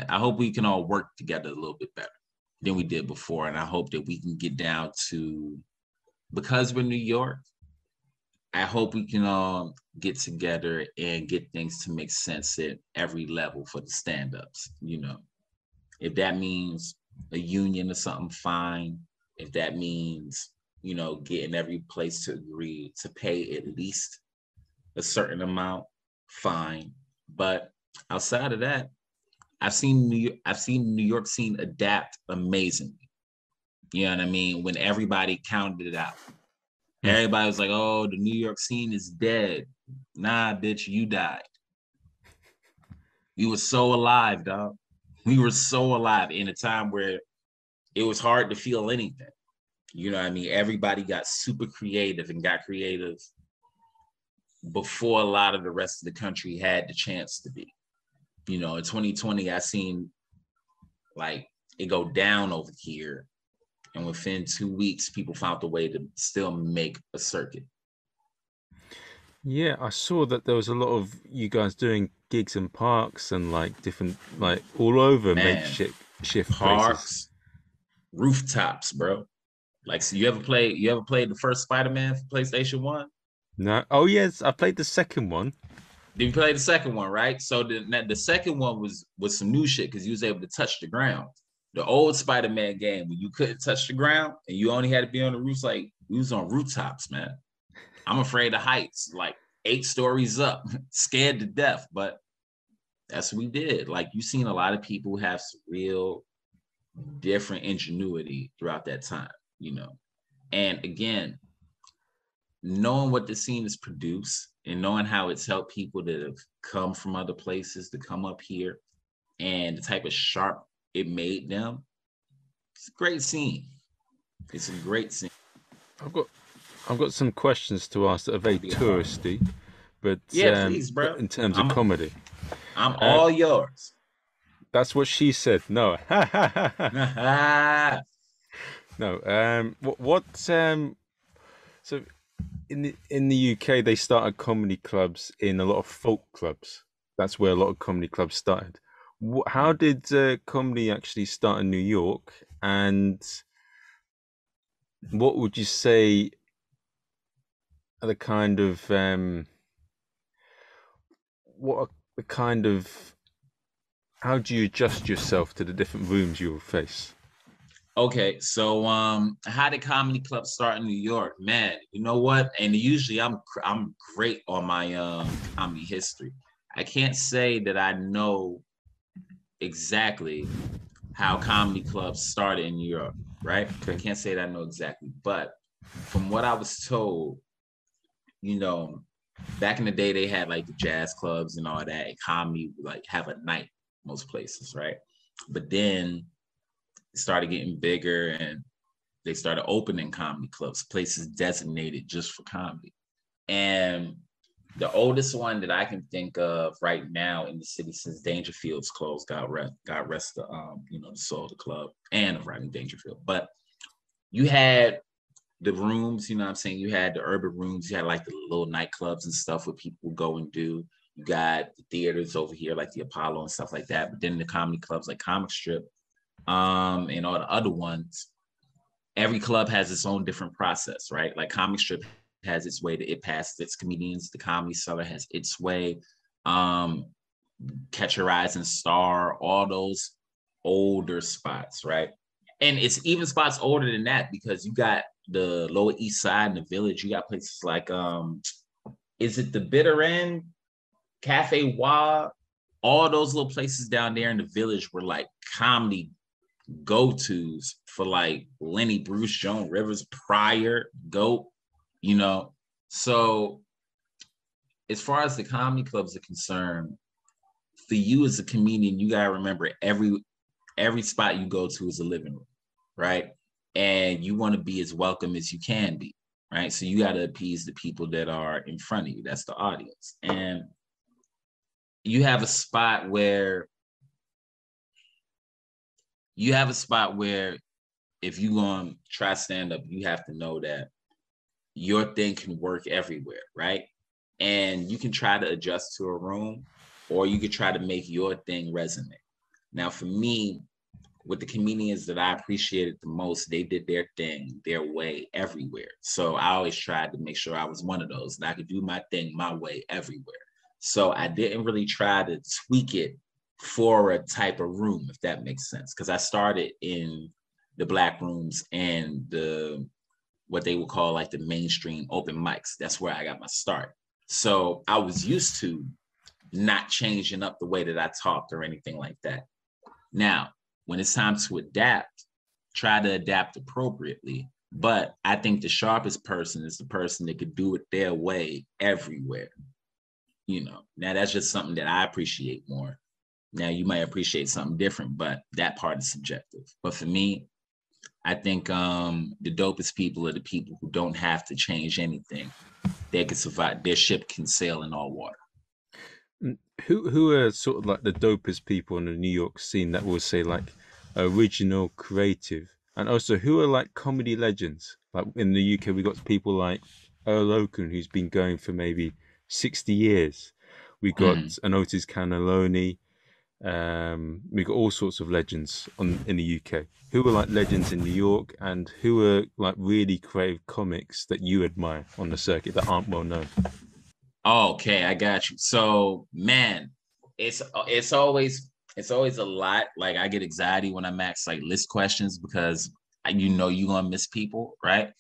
I hope we can all work together a little bit better than we did before. And I hope that we can get down to, because we're New York, I hope we can all get together and get things to make sense at every level for the stand-ups, If that means a union or something, fine. If that means, getting every place to agree to pay at least a certain amount, fine. But outside of that, I've seen New York scene adapt amazingly. You know what I mean? When everybody counted it out. Everybody was like, oh, the New York scene is dead. Nah, bitch, you died. We were so alive, dog. We were so alive in a time where it was hard to feel anything. You know what I mean? Everybody got super creative and got creative before a lot of the rest of the country had the chance to be. In 2020, I seen like it go down over here. And within 2 weeks, people found a way to still make a circuit. Yeah, I saw that there was a lot of you guys doing gigs in parks and like different, like all over makeshift parks, places. Rooftops, bro. Like, so you ever played the first Spider-Man for PlayStation 1? No. Oh yes, I played the second one. Did you play the second one, right? So the second one was some new shit because you was able to touch the ground. The old Spider-Man game, when you couldn't touch the ground and you only had to be on the roofs, like we was on rooftops, man. I'm afraid of heights, like 8 stories up, scared to death, but that's what we did. Like, you've seen a lot of people who have some real different ingenuity throughout that time, And again, knowing what the scene is produced and knowing how it's helped people that have come from other places to come up here and the type of sharp it made them, it's a great scene. It's a great scene. I've got some questions to ask that are very touristy, but yeah, please, bro. in terms of comedy, I'm all yours. That's what she said. No, Yeah, no. So in the UK, they started comedy clubs in a lot of folk clubs. That's where a lot of comedy clubs started. How did comedy actually start in New York? And what would you say are the kind of what are the kind of how do you adjust yourself to the different rooms you will face? okay, so how did comedy clubs start in New York? Man, you know what? And usually I'm great on my comedy history. I can't say that I know exactly how comedy clubs started in New York, right? Okay. I can't say that I know exactly, but from what I was told, you know, back in the day they had like the jazz clubs and all that, and comedy would like have a night most places, right? But then it started getting bigger and they started opening comedy clubs, places designated just for comedy. And the oldest one that I can think of right now in the city since Dangerfield's closed, God rest the the soul of the club and of Rodney Dangerfield. But you had the rooms, you know what I'm saying? You had the urban rooms, you had like the little nightclubs and stuff where people go and do. You got the theaters over here, like the Apollo and stuff like that. But then the comedy clubs like Comic Strip, and all the other ones, every club has its own different process, right? Like Comic Strip has its way that it passes its comedians. The Comedy Cellar has its way. Catch a Rising Star, all those older spots, right? And it's even spots older than that because you got the Lower East Side and the Village. You got places like is it the Bitter End, Cafe Wa? All those little places down there in the Village were like comedy go-tos for like Lenny Bruce, Joan Rivers, Pryor, Goat, you know. So as far as the comedy clubs are concerned, for you as a comedian, you gotta remember every spot you go to is a living room, right? And you want to be as welcome as you can be, right? So you gotta appease the people that are in front of you. That's the audience. And you have a spot where if you're going to try stand up, you have to know that your thing can work everywhere, right? And you can try to adjust to a room, or you could try to make your thing resonate. Now, for me, with the comedians that I appreciated the most, they did their thing, their way everywhere. So I always tried to make sure I was one of those, and I could do my thing my way everywhere. So I didn't really try to tweak it for a type of room, if that makes sense. Because I started in the black rooms and the what they would call like the mainstream open mics. That's where I got my start. So I was used to not changing up the way that I talked or anything like that. Now, when it's time to adapt, try to adapt appropriately. But I think the sharpest person is the person that could do it their way everywhere. You know, now that's just something that I appreciate more. Now you might appreciate something different, but that part is subjective. But for me, I think the dopest people are the people who don't have to change anything. They can survive. Their ship can sail in all water. Who are sort of like the dopest people in the New York scene that will say like original, creative, and also who are like comedy legends? Like in the UK, we got people like Earl Oaken, who's been going for maybe 60 years. We got an Otis Cannelloni. We got all sorts of legends in the UK. Who are like legends in New York, and who are like really creative comics that you admire on the circuit that aren't well known? Okay, I got you. So, man, it's always a lot. Like I get anxiety when I'm asked like list questions because you're gonna miss people, right?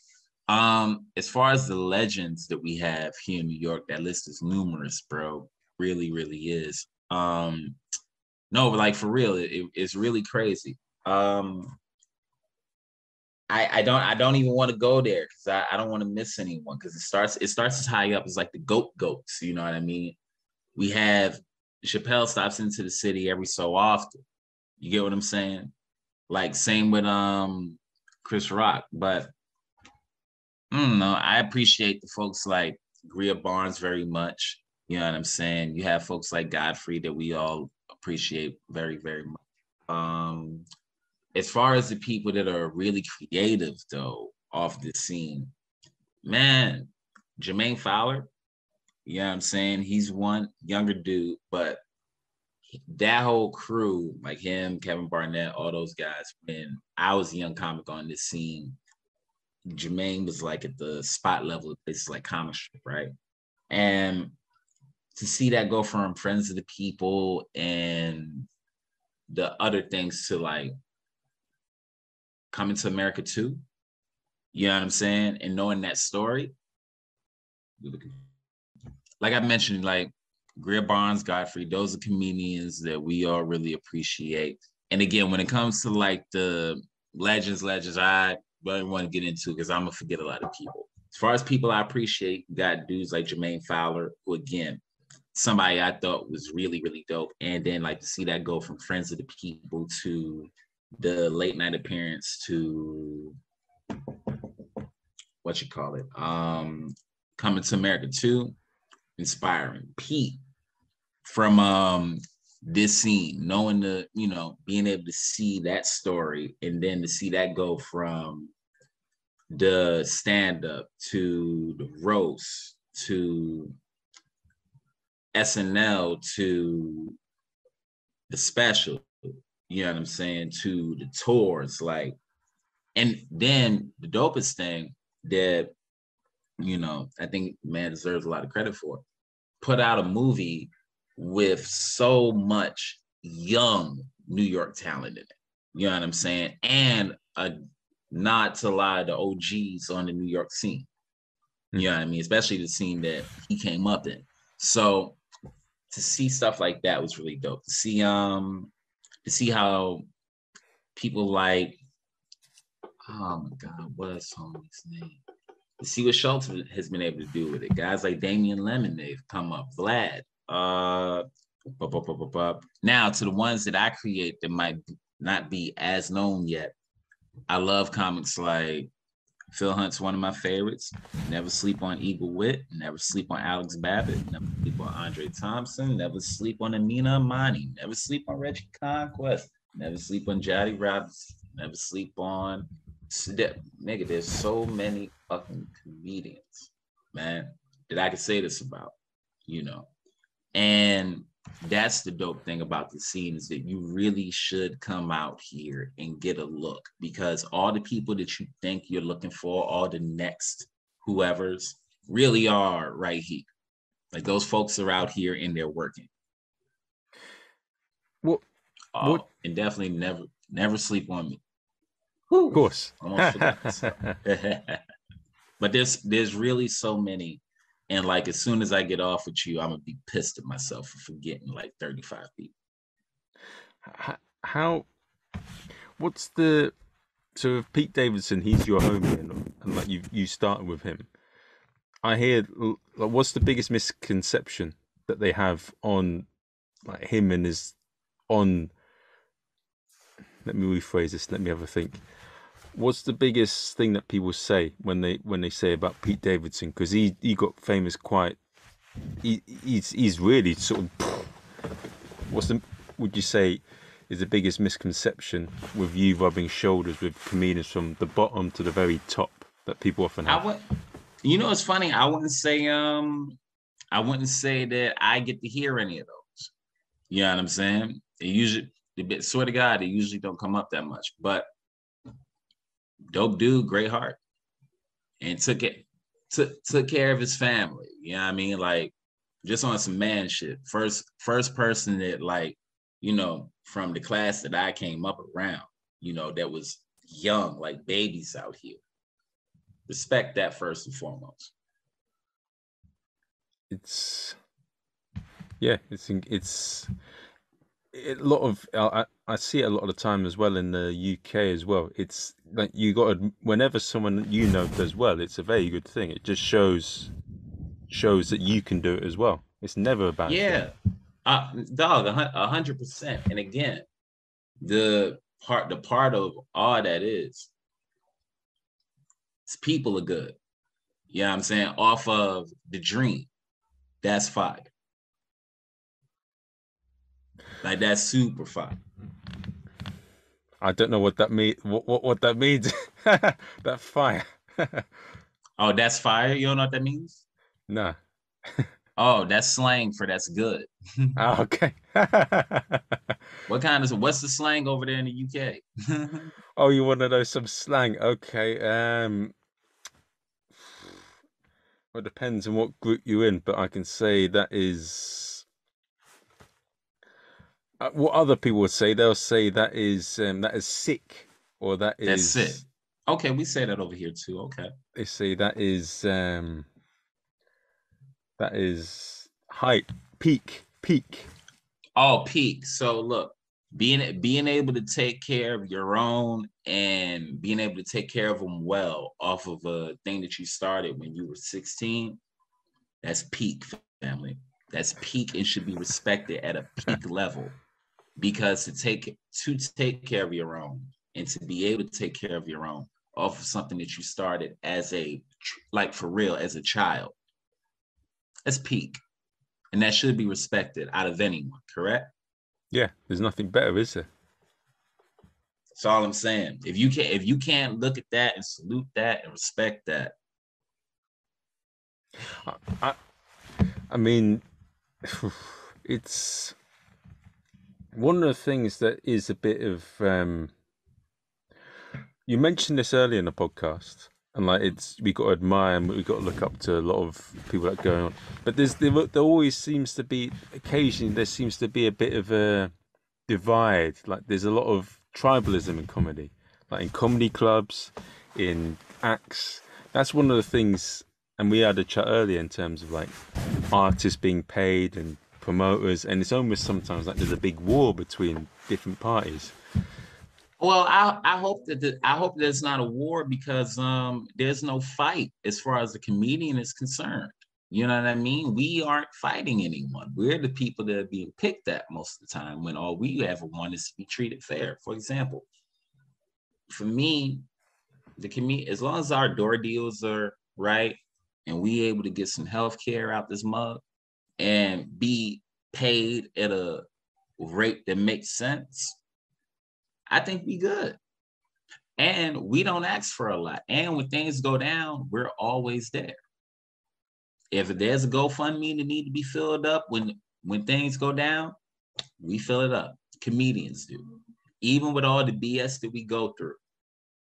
As far as the legends that we have here in New York, that list is numerous, bro. Really, really is. No, but like for real, it's really crazy. I don't even want to go there because I don't want to miss anyone because it starts as high up as like the goats, you know what I mean? We have Chappelle stops into the city every so often. You get what I'm saying? Like same with Chris Rock, but I don't know. I appreciate the folks like Greer Barnes very much. You know what I'm saying? You have folks like Godfrey that we all appreciate very, very much. As far as the people that are really creative though off the scene, man, Jermaine Fowler, you know what I'm saying? He's one younger dude, but that whole crew, like him, Kevin Barnett, all those guys, when I was a young comic on this scene, Jermaine was like at the spot level of places like comic strip, right? And to see that go from Friends of the People and the other things to like Coming to America too, you know what I'm saying? And knowing that story, like I mentioned, like Greer Barnes, Godfrey, those are comedians that we all really appreciate. And again, when it comes to like the legends, I don't want to get into because I'm gonna forget a lot of people. As far as people I appreciate, you got dudes like Jermaine Fowler, who again, somebody I thought was really, really dope. And then like to see that go from Friends of the People to the late night appearance to what you call it, Coming to America 2, inspiring. Pete from this scene, knowing the, you know, being able to see that story and then to see that go from the stand-up to the roast to SNL to the special, you know what I'm saying, to the tours, like, and then the dopest thing that, you know, I think man deserves a lot of credit for, put out a movie with so much young New York talent in it. You know what I'm saying? And a nod to a lot of the OGs on the New York scene. You know what I mean? Especially the scene that he came up in. So to see stuff like that was really dope. To see how people like, oh my God, what's homie's name? To see what Schultz has been able to do with it. Guys like Damian Lemon, they've come up. Vlad. Now to the ones that I create that might not be as known yet. I love comics like Phil Hunt's one of my favorites. Never sleep on Eagle Wit. Never sleep on Alex Babbitt. Never sleep on Andre Thompson. Never sleep on Amina Amani. Never sleep on Reggie Conquest. Never sleep on Jody Robinson. Never sleep on nigga. There's so many fucking comedians, man, that I could say this about, you know. And that's the dope thing about the scene is that you really should come out here and get a look, because all the people that you think you're looking for, all the next whoever's really are right here. Like those folks are out here and they're working. What? And definitely never sleep on me. Of course. Almost forgot. But there's really so many. And like as soon as I get off with you, I'm gonna be pissed at myself for forgetting like 35 people. What's the, so if Pete Davidson, he's your homie, and like you started with him. I hear, like, what's the biggest misconception that they have on like him and his on? Let me rephrase this. Let me have a think. What's the biggest thing that people say when they say about Pete Davidson? Because he got famous quite. He's really sort of. Would you say is the biggest misconception with you rubbing shoulders with comedians from the bottom to the very top that people often have? You know, it's funny. I wouldn't say that I get to hear any of those. You know what I'm saying? It usually, swear to God, they usually don't come up that much. But dope dude, great heart, and took care of his family. You know what I mean? Like just on some man shit. First person that, like, you know, from the class that I came up around, you know, that was young, like babies out here. Respect that first and foremost. It's a lot of I see it a lot of the time as well in the UK as well. It's like you got to, whenever someone you know does well, it's a very good thing. It just shows that you can do it as well. It's never a bad thing. Yeah, dog, 100%. And again, the part of all that is people are good. You know what I'm saying? Off of the dream, that's fire. Like that's super fire. I don't know what that means. What that means? That fire. Oh, that's fire. You don't know what that means? Nah. Oh, that's slang for that's good. Ah, okay. What's the slang over there in the UK? Oh, you want to know some slang? Okay. Well, it depends on what group you're in, but I can say that is what other people would say. They'll say that is sick, or that That's it. is Okay, we say that over here too. Okay. they say that is height, peak. Oh, peak. So look, being able to take care of your own and being able to take care of them well off of a thing that you started when you were 16, that's peak, family. That's peak and should be respected at a peak level. Because to take care of your own and to be able to take care of your own off of something that you started as a like for real as a child, that's peak. And that should be respected out of anyone, correct? Yeah, there's nothing better, is there? That's all I'm saying. If you can't look at that and salute that and respect that. I, I, I mean, it's one of the things that is a bit of you mentioned this earlier in the podcast, and like it's we got to admire and we got to look up to a lot of people that are going on. But there always seems to be occasionally there seems to be a bit of a divide. Like there's a lot of tribalism in comedy, like in comedy clubs, in acts. That's one of the things. And we had a chat earlier in terms of like artists being paid and promoters, and it's almost sometimes like there's a big war between different parties. Well, I hope there's not a war because there's no fight as far as the comedian is concerned. You know what I mean? We aren't fighting anyone. We're the people that are being picked at most of the time when all we ever want is to be treated fair. For example, for me, as long as our door deals are right and we able to get some health care out this mug and be paid at a rate that makes sense, I think we good. And we don't ask for a lot. And when things go down, we're always there. If there's a GoFundMe that need to be filled up when things go down, we fill it up. Comedians do. Even with all the BS that we go through.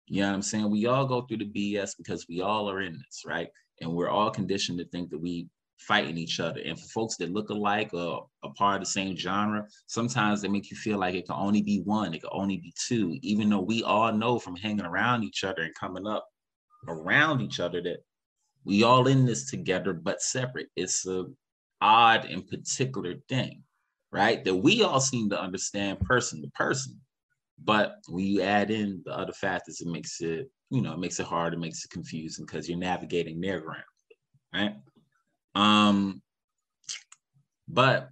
You know what I'm saying? We all go through the BS because we all are in this, right? And we're all conditioned to think that we fighting each other. And for folks that look alike or a part of the same genre, sometimes they make you feel like it can only be one, it can only be two, even though we all know from hanging around each other and coming up around each other that we all in this together, but separate. It's a odd and particular thing, right? That we all seem to understand person to person. But when you add in the other factors, it makes it, it makes it hard, it makes it confusing because you're navigating their ground, right? But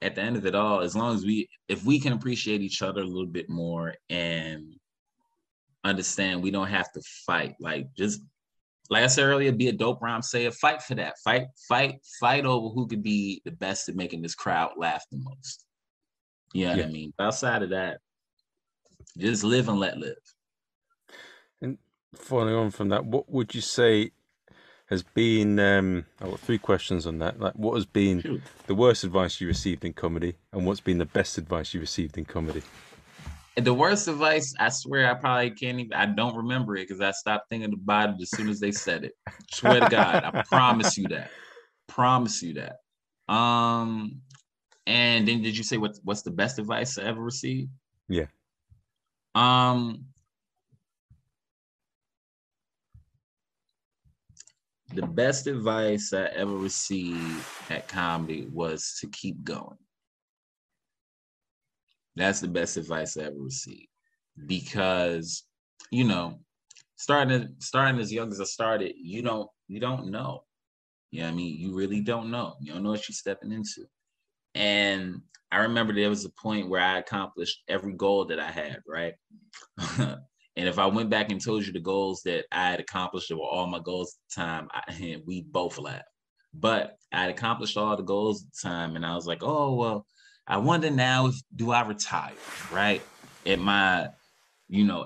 at the end of it all, as long as if we can appreciate each other a little bit more and understand we don't have to fight, like just like I said earlier, be a dope rhyme sayer, fight for that. Fight over who could be the best at making this crowd laugh the most. You know what Yeah. I mean? But outside of that, just live and let live. And following on from that, what would you say has been? I've got three questions on that. Like, what has been Shoot. the worst advice you received in comedy, and what's been the best advice you received in comedy? And the worst advice, I swear, I probably can't even. I don't remember it because I stopped thinking about it as soon as they said it. Swear to God, I promise you that. Promise you that. And then did you say what's the best advice I ever received? Yeah. The best advice I ever received at comedy was to keep going. That's the best advice I ever received. Because, you know, starting as young as I started, you don't know. You know what I mean? You really don't know. You don't know what you're stepping into. And I remember there was a point where I accomplished every goal that I had, right? And if I went back and told you the goals that I had accomplished, that were all my goals at the time, we both laughed. But I had accomplished all the goals at the time, and I was like, oh, well, I wonder now if do I retire, right? At my,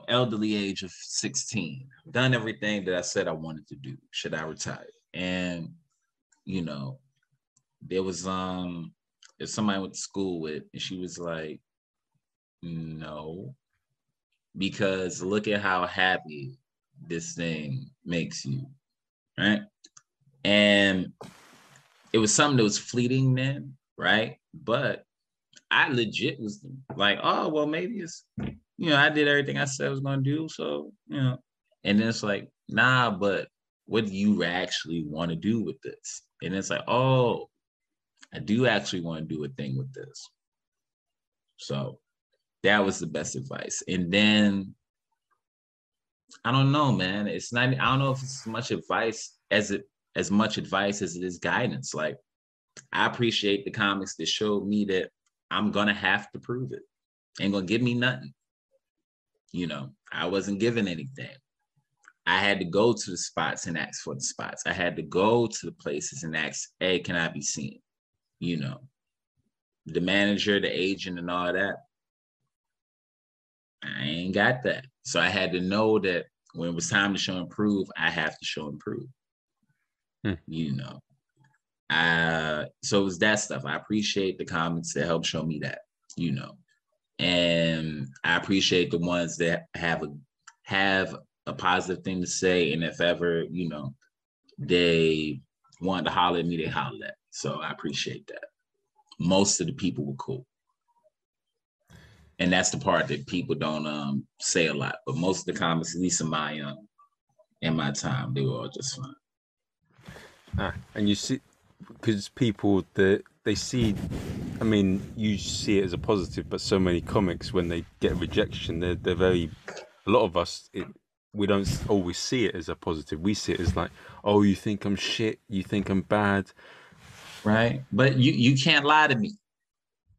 elderly age of 16. I've done everything that I said I wanted to do. Should I retire? And, you know, there was there's somebody I went to school with, and she was like, no, because look at how happy this thing makes you, right? And it was something that was fleeting then, right? But I legit was like, oh, well, maybe it's, I did everything I said I was going to do. So, and then it's like, nah, but what do you actually want to do with this? And it's like, oh, I do actually want to do a thing with this. So that was the best advice. And then, I don't know, man. It's not, I don't know if it's as much advice as it is guidance. Like, I appreciate the comics that showed me that I'm going to have to prove it. Ain't going to give me nothing. I wasn't given anything. I had to go to the spots and ask for the spots. I had to go to the places and ask, hey, can I be seen? The manager, the agent, and all that. I ain't got that. So I had to know that when it was time to show and prove, I have to show and prove. So it was that stuff. I appreciate the comments that help show me that, and I appreciate the ones that have a positive thing to say. And if ever, they wanted to holler at me, they hollered at. So I appreciate that. Most of the people were cool. And that's the part that people don't say a lot. But most of the comments, at least in my time, they were all just fine. And you see, because people that they see, I mean, you see it as a positive, but so many comics, when they get rejection, they're very, a lot of us, we don't always see it as a positive. We see it as like, oh, you think I'm shit, you think I'm bad. Right. But you can't lie to me.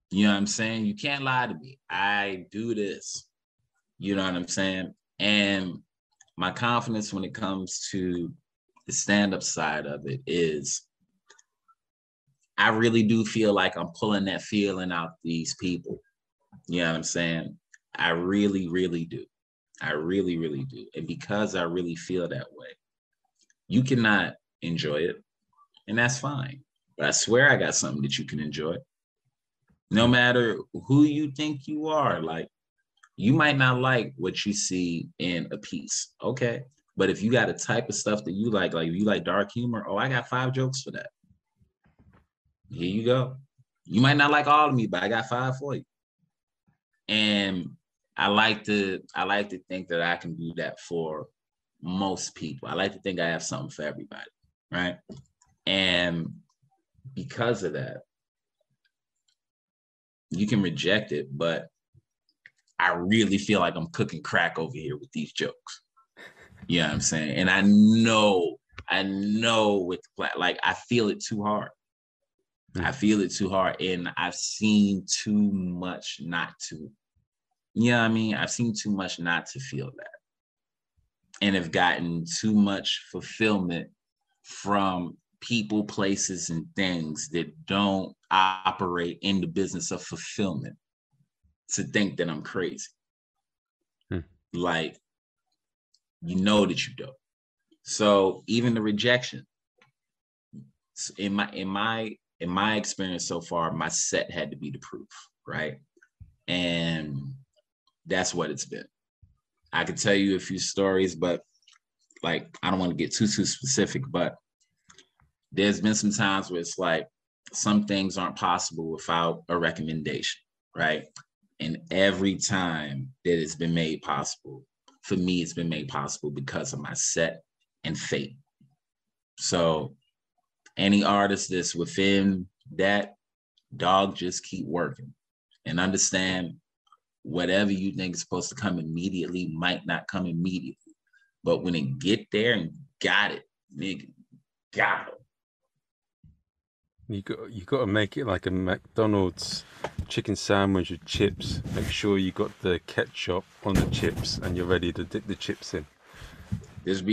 You know what I'm saying? You can't lie to me. I do this. You know what I'm saying? And my confidence when it comes to the stand-up side of it is I really do feel like I'm pulling that feeling out these people. You know what I'm saying? I really, really do. I really, really do. And because I really feel that way, you cannot enjoy it. And that's fine. But I swear I got something that you can enjoy. No matter who you think you are, like, you might not like what you see in a piece, okay? But if you got a type of stuff that you like if you like dark humor, oh, I got 5 jokes for that. Here you go. You might not like all of me, but I got 5 for you. And I like to think that I can do that for most people. I like to think I have something for everybody, right? And because of that, you can reject it, but I really feel like I'm cooking crack over here with these jokes. You know what I'm saying? And I know with like I feel it too hard. I feel it too hard, and I've seen too much not to. You know what I mean? I've seen too much not to feel that, and have gotten too much fulfillment from people, places, and things that don't operate in the business of fulfillment to think that I'm crazy. Like, you know that you don't. So even the rejection, in my experience so far, my set had to be the proof, right? And that's what it's been. I could tell you a few stories, but like, I don't want to get too specific, but there's been some times where it's like some things aren't possible without a recommendation, right? And every time that it's been made possible, for me, it's been made possible because of my set and fate. So any artist that's within that, dog, just keep working and understand whatever you think is supposed to come immediately might not come immediately. But when it get there and got it, nigga, got it. You got to make it like a McDonald's chicken sandwich with chips. Make sure you got the ketchup on the chips and you're ready to dip the chips in. Just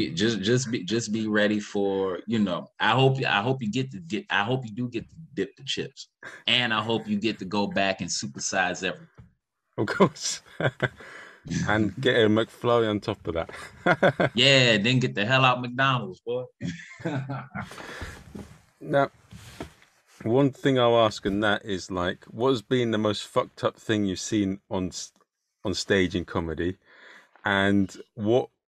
be ready for, you know. I hope you do get to dip the chips, and I hope you get to go back and supersize everything. Of course. And get a McFlurry on top of that. Yeah, then get the hell out McDonald's, boy. Now, one thing I'll ask on that is like, what's been the most fucked up thing you've seen on stage in comedy, and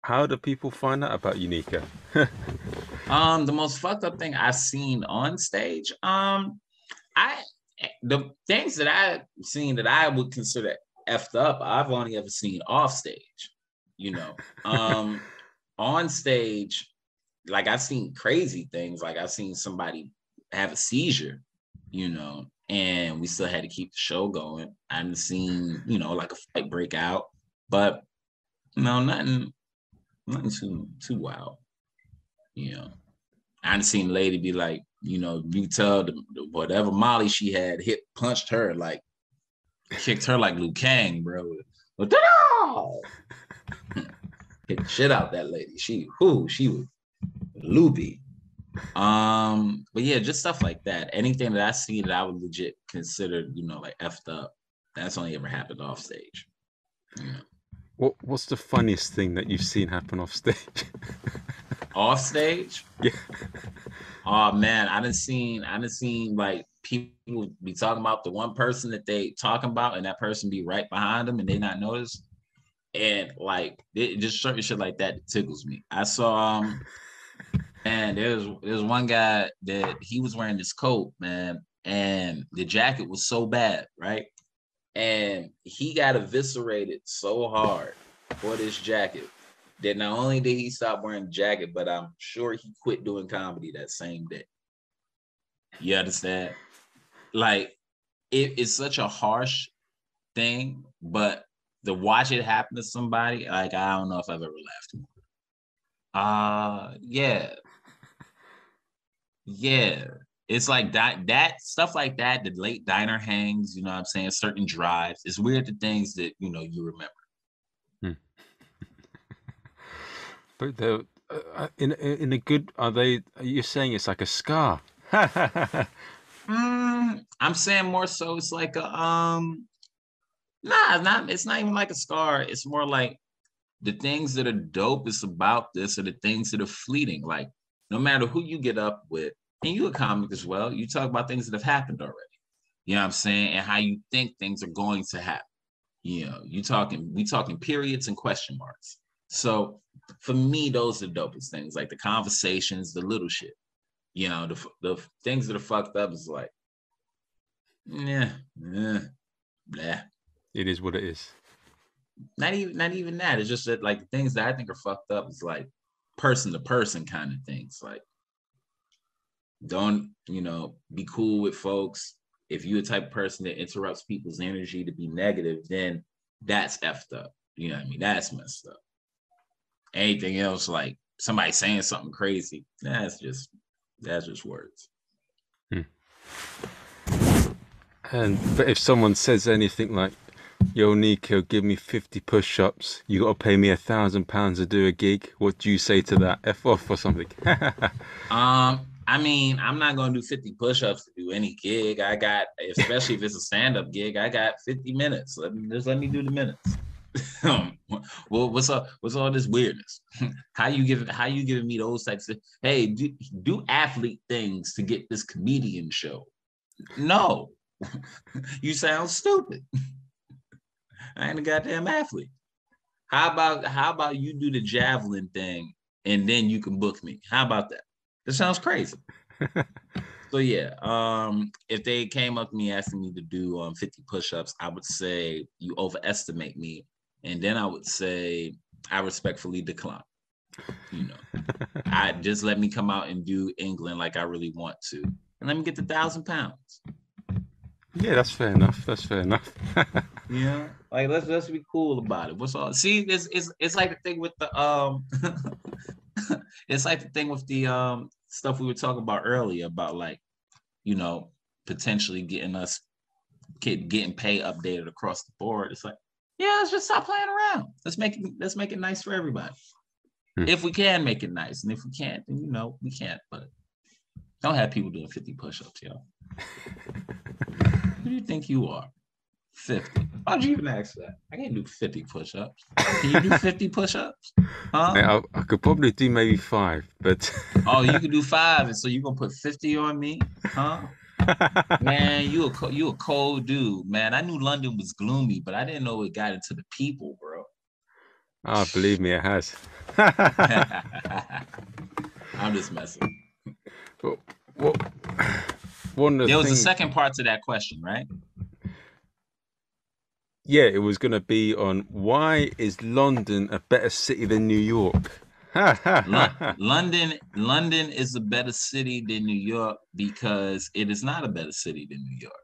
how do people find out about you, Neko? The most fucked up thing I've seen on stage, the things that I've seen that I would consider effed up, I've only ever seen off stage, you know. On stage, like I've seen crazy things, like I've seen somebody have a seizure, you know, and we still had to keep the show going. I've seen, you know, like a fight break out, but no, nothing too wild, you know. I've seen a lady be like, you know, you tell whatever Molly she had punched her, like kicked her like Liu Kang, bro. Hit the shit out that lady. She was loopy. But yeah, just stuff like that. Anything that I see that I would legit consider, you know, like effed up, that's only ever happened off stage. Yeah. What's the funniest thing that you've seen happen off stage? Off stage? Yeah. Oh man, I done seen like people be talking about the one person that they talking about, and that person be right behind them, and they not notice. And like it just certain shit like that tickles me. I saw and there's one guy that he was wearing this coat, man, and the jacket was so bad, right? And he got eviscerated so hard for this jacket that not only did he stop wearing the jacket, but I'm sure he quit doing comedy that same day. You understand? Like, it's such a harsh thing, but to watch it happen to somebody, like, I don't know if I've ever laughed more. Yeah. It's like that stuff like that, the late diner hangs, you know what I'm saying? Certain drives. It's weird, the things that, you know, you remember. But they're in a good, you're saying it's like a scar? I'm saying more so it's like a, it's not even like a scar. It's more like the things that are dopest about this are the things that are fleeting. Like, no matter who you get up with, and you a comic as well, you talk about things that have happened already. You know what I'm saying? And how you think things are going to happen. You know, we talking periods and question marks. So for me, those are the dopest things, like the conversations, the little shit. You know, the things that are fucked up is like, blah. It is what it is. Not even that. It's just that, like, the things that I think are fucked up is like person to person kind of things. Like, don't, you know, be cool with folks. If you're the type of person that interrupts people's energy to be negative, then that's effed up. You know what I mean? That's messed up. Anything else, like somebody saying something crazy, that's just words. But if someone says anything like, "Yo, Neko, give me 50 push-ups. You got to pay me £1,000 to do a gig," what do you say to that? F off or something? I mean, I'm not gonna do 50 push-ups to do any gig. I got, especially if it's a stand-up gig, I got 50 minutes. Let me do the minutes. Well, what's up? What's all this weirdness? How you giving me those types of, hey, do athlete things to get this comedian show? No, you sound stupid. I ain't a goddamn athlete. How about you do the javelin thing and then you can book me? How about that? That sounds crazy. So yeah, if they came up to me asking me to do 50 push-ups, I would say you overestimate me, and then I would say I respectfully decline. You know, I just let me come out and do England like I really want to, and let me get the £1,000. Yeah, that's fair enough. Yeah. Like let's be cool about it. What's all? See, it's like the thing with the it's like the thing with the stuff we were talking about earlier about like, you know, potentially getting pay updated across the board. It's like, yeah, let's just stop playing around. Let's make it nice for everybody. If we can make it nice, and if we can't, then you know we can't. But don't have people doing 50 push-ups, yo. Who do you think you are? 50. Why'd you even ask that? I can't do 50 push-ups. Can you do 50 push-ups? Huh? Man, I could probably do maybe 5, but Oh, you can do 5, and so you're gonna put 50 on me? Huh? Man, you a cold dude, man. I knew London was gloomy, but I didn't know it got into the people, bro. Oh, believe me, it has. I'm just messing. But one of the There was a things, second part to that question, right? yeah, it was going to be on why is London a better city than New York? London is a better city than New York because it is not a better city than New York.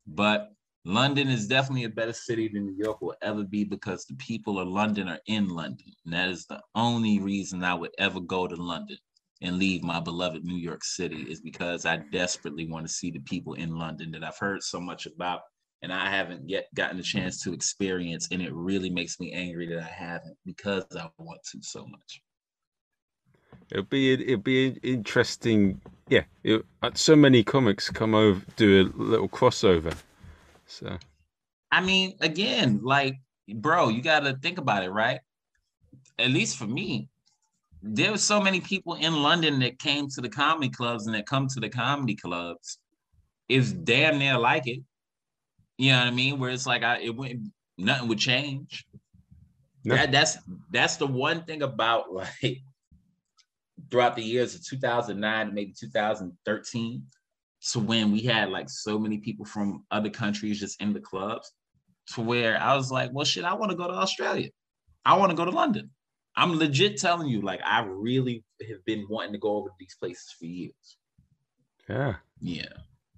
But London is definitely a better city than New York will ever be because the people of London are in London. And that is the only reason I would ever go to London and leave my beloved New York City is because I desperately want to see the people in London that I've heard so much about and I haven't yet gotten a chance to experience. And it really makes me angry that I haven't because I want to so much. It'll be interesting. Yeah, so many comics come over, do a little crossover. So I mean, again, like, bro, you got to think about it, right? At least for me, there were so many people in London that came to the comedy clubs and that come to the comedy clubs. It's damn near like it. You know what I mean? Where it's like nothing would change. no. That's the one thing about like throughout the years of 2009 maybe 2013. So when we had like so many people from other countries just in the clubs, to where I was like, well, shit, I want to go to Australia. I want to go to London. I'm legit telling you, like, I really have been wanting to go over to these places for years. Yeah. Yeah.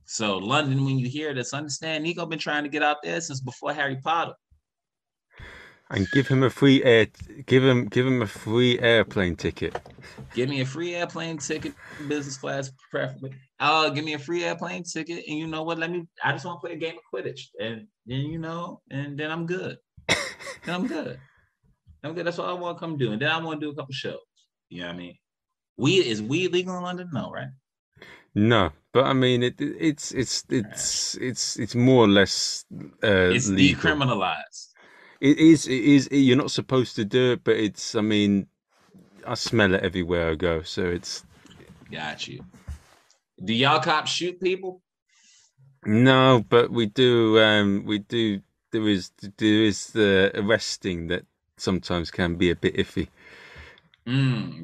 So London, when you hear this, understand Neko been trying to get out there since before Harry Potter. And give him a free give him a free airplane ticket. Give me a free airplane ticket, business class preferably. Give me a free airplane ticket, and you know what? I just want to play a game of Quidditch, and then and then I'm good. Then I'm good. That's all I want to come do, and then I want to do a couple shows. You know what I mean? Is weed legal in London? No, right? No, but I mean it's more or less It's legal. decriminalized. It is. You're not supposed to do it, but it's. I mean, I smell it everywhere I go, so it's. Got you. Do y'all cops shoot people? No, but we do. We do. There is the arresting that sometimes can be a bit iffy.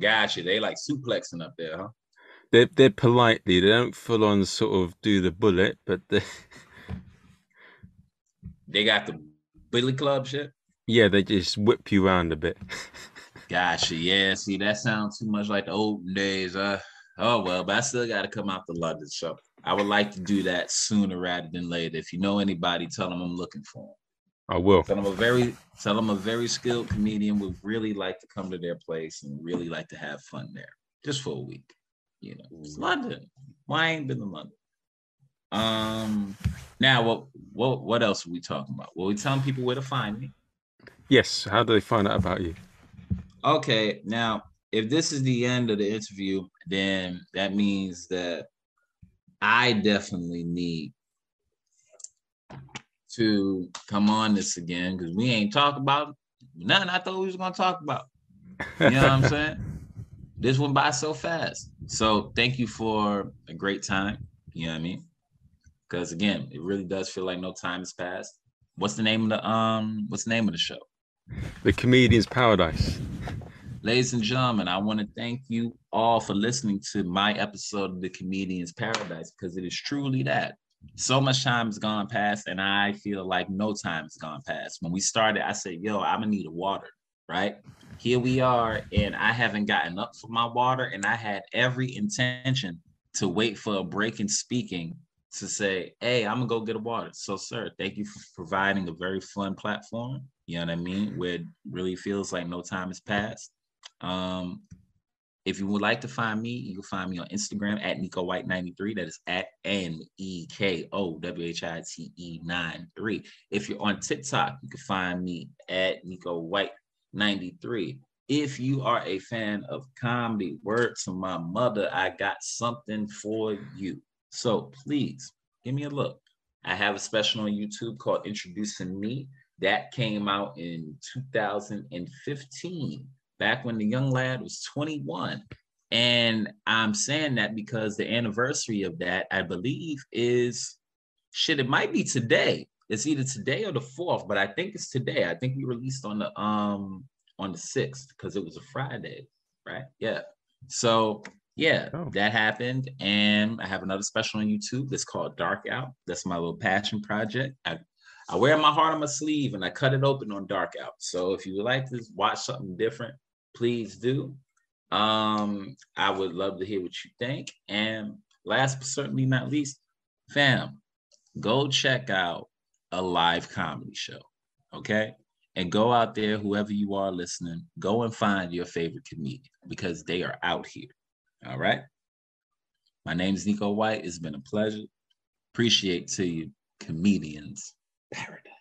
Got you. They like suplexing up there, huh? They're politely. They don't full on sort of do the bullet, but They got the billy club shit. yeah, they just whip you around a bit. Gotcha. Yeah. See, that sounds too much like the old days. Oh well, but I still got to come out to London, so I would like to do that sooner rather than later. If you know anybody, tell them I'm looking for them. I will. Tell them a very skilled comedian would really like to come to their place and really like to have fun there, just for a week. You know, it's London. Why ain't been to London? Now what else are we talking about? Well, we telling people where to find me. Yes. How do they find out about you? Okay, now if this is the end of the interview, then that means that I definitely need to come on this again because we ain't talking about nothing I thought we was gonna talk about. You know what I'm saying? This went by so fast. So thank you for a great time. You know what I mean? Because again, it really does feel like no time has passed. What's the name of the show? The Comedian's Paradise. Ladies and gentlemen, I want to thank you all for listening to my episode of The Comedian's Paradise because it is truly that. So much time has gone past, and I feel like no time has gone past. When we started, I said, yo, I'm going to need a water, right? Here we are, and I haven't gotten up for my water, and I had every intention to wait for a break in speaking to say, hey, I'm gonna go get a water. So, sir, thank you for providing a very fun platform. You know what I mean? Where it really feels like no time has passed. If you would like to find me, you can find me on Instagram at Neko White 93. That is at NEKOWHITE 93. If you're on TikTok, you can find me at Neko White 93. If you are a fan of comedy, word to my mother, I got something for you. So please give me a look. I have a special on YouTube called Introducing Me. That came out in 2015, back when the young lad was 21. And I'm saying that because the anniversary of that, I believe, is it might be today. It's either today or the 4th, but I think it's today. I think we released on the 6th because it was a Friday, right? Yeah. So yeah, that happened. And I have another special on YouTube that's called Dark Out. That's my little passion project. I wear my heart on my sleeve and I cut it open on Dark Out. So if you would like to watch something different, please do. I would love to hear what you think. And last but certainly not least, fam, go check out a live comedy show. Okay. And go out there, whoever you are listening, go and find your favorite comedian because they are out here. All right. My name is Neko White. It's been a pleasure. Appreciate to you, comedians. Paradise.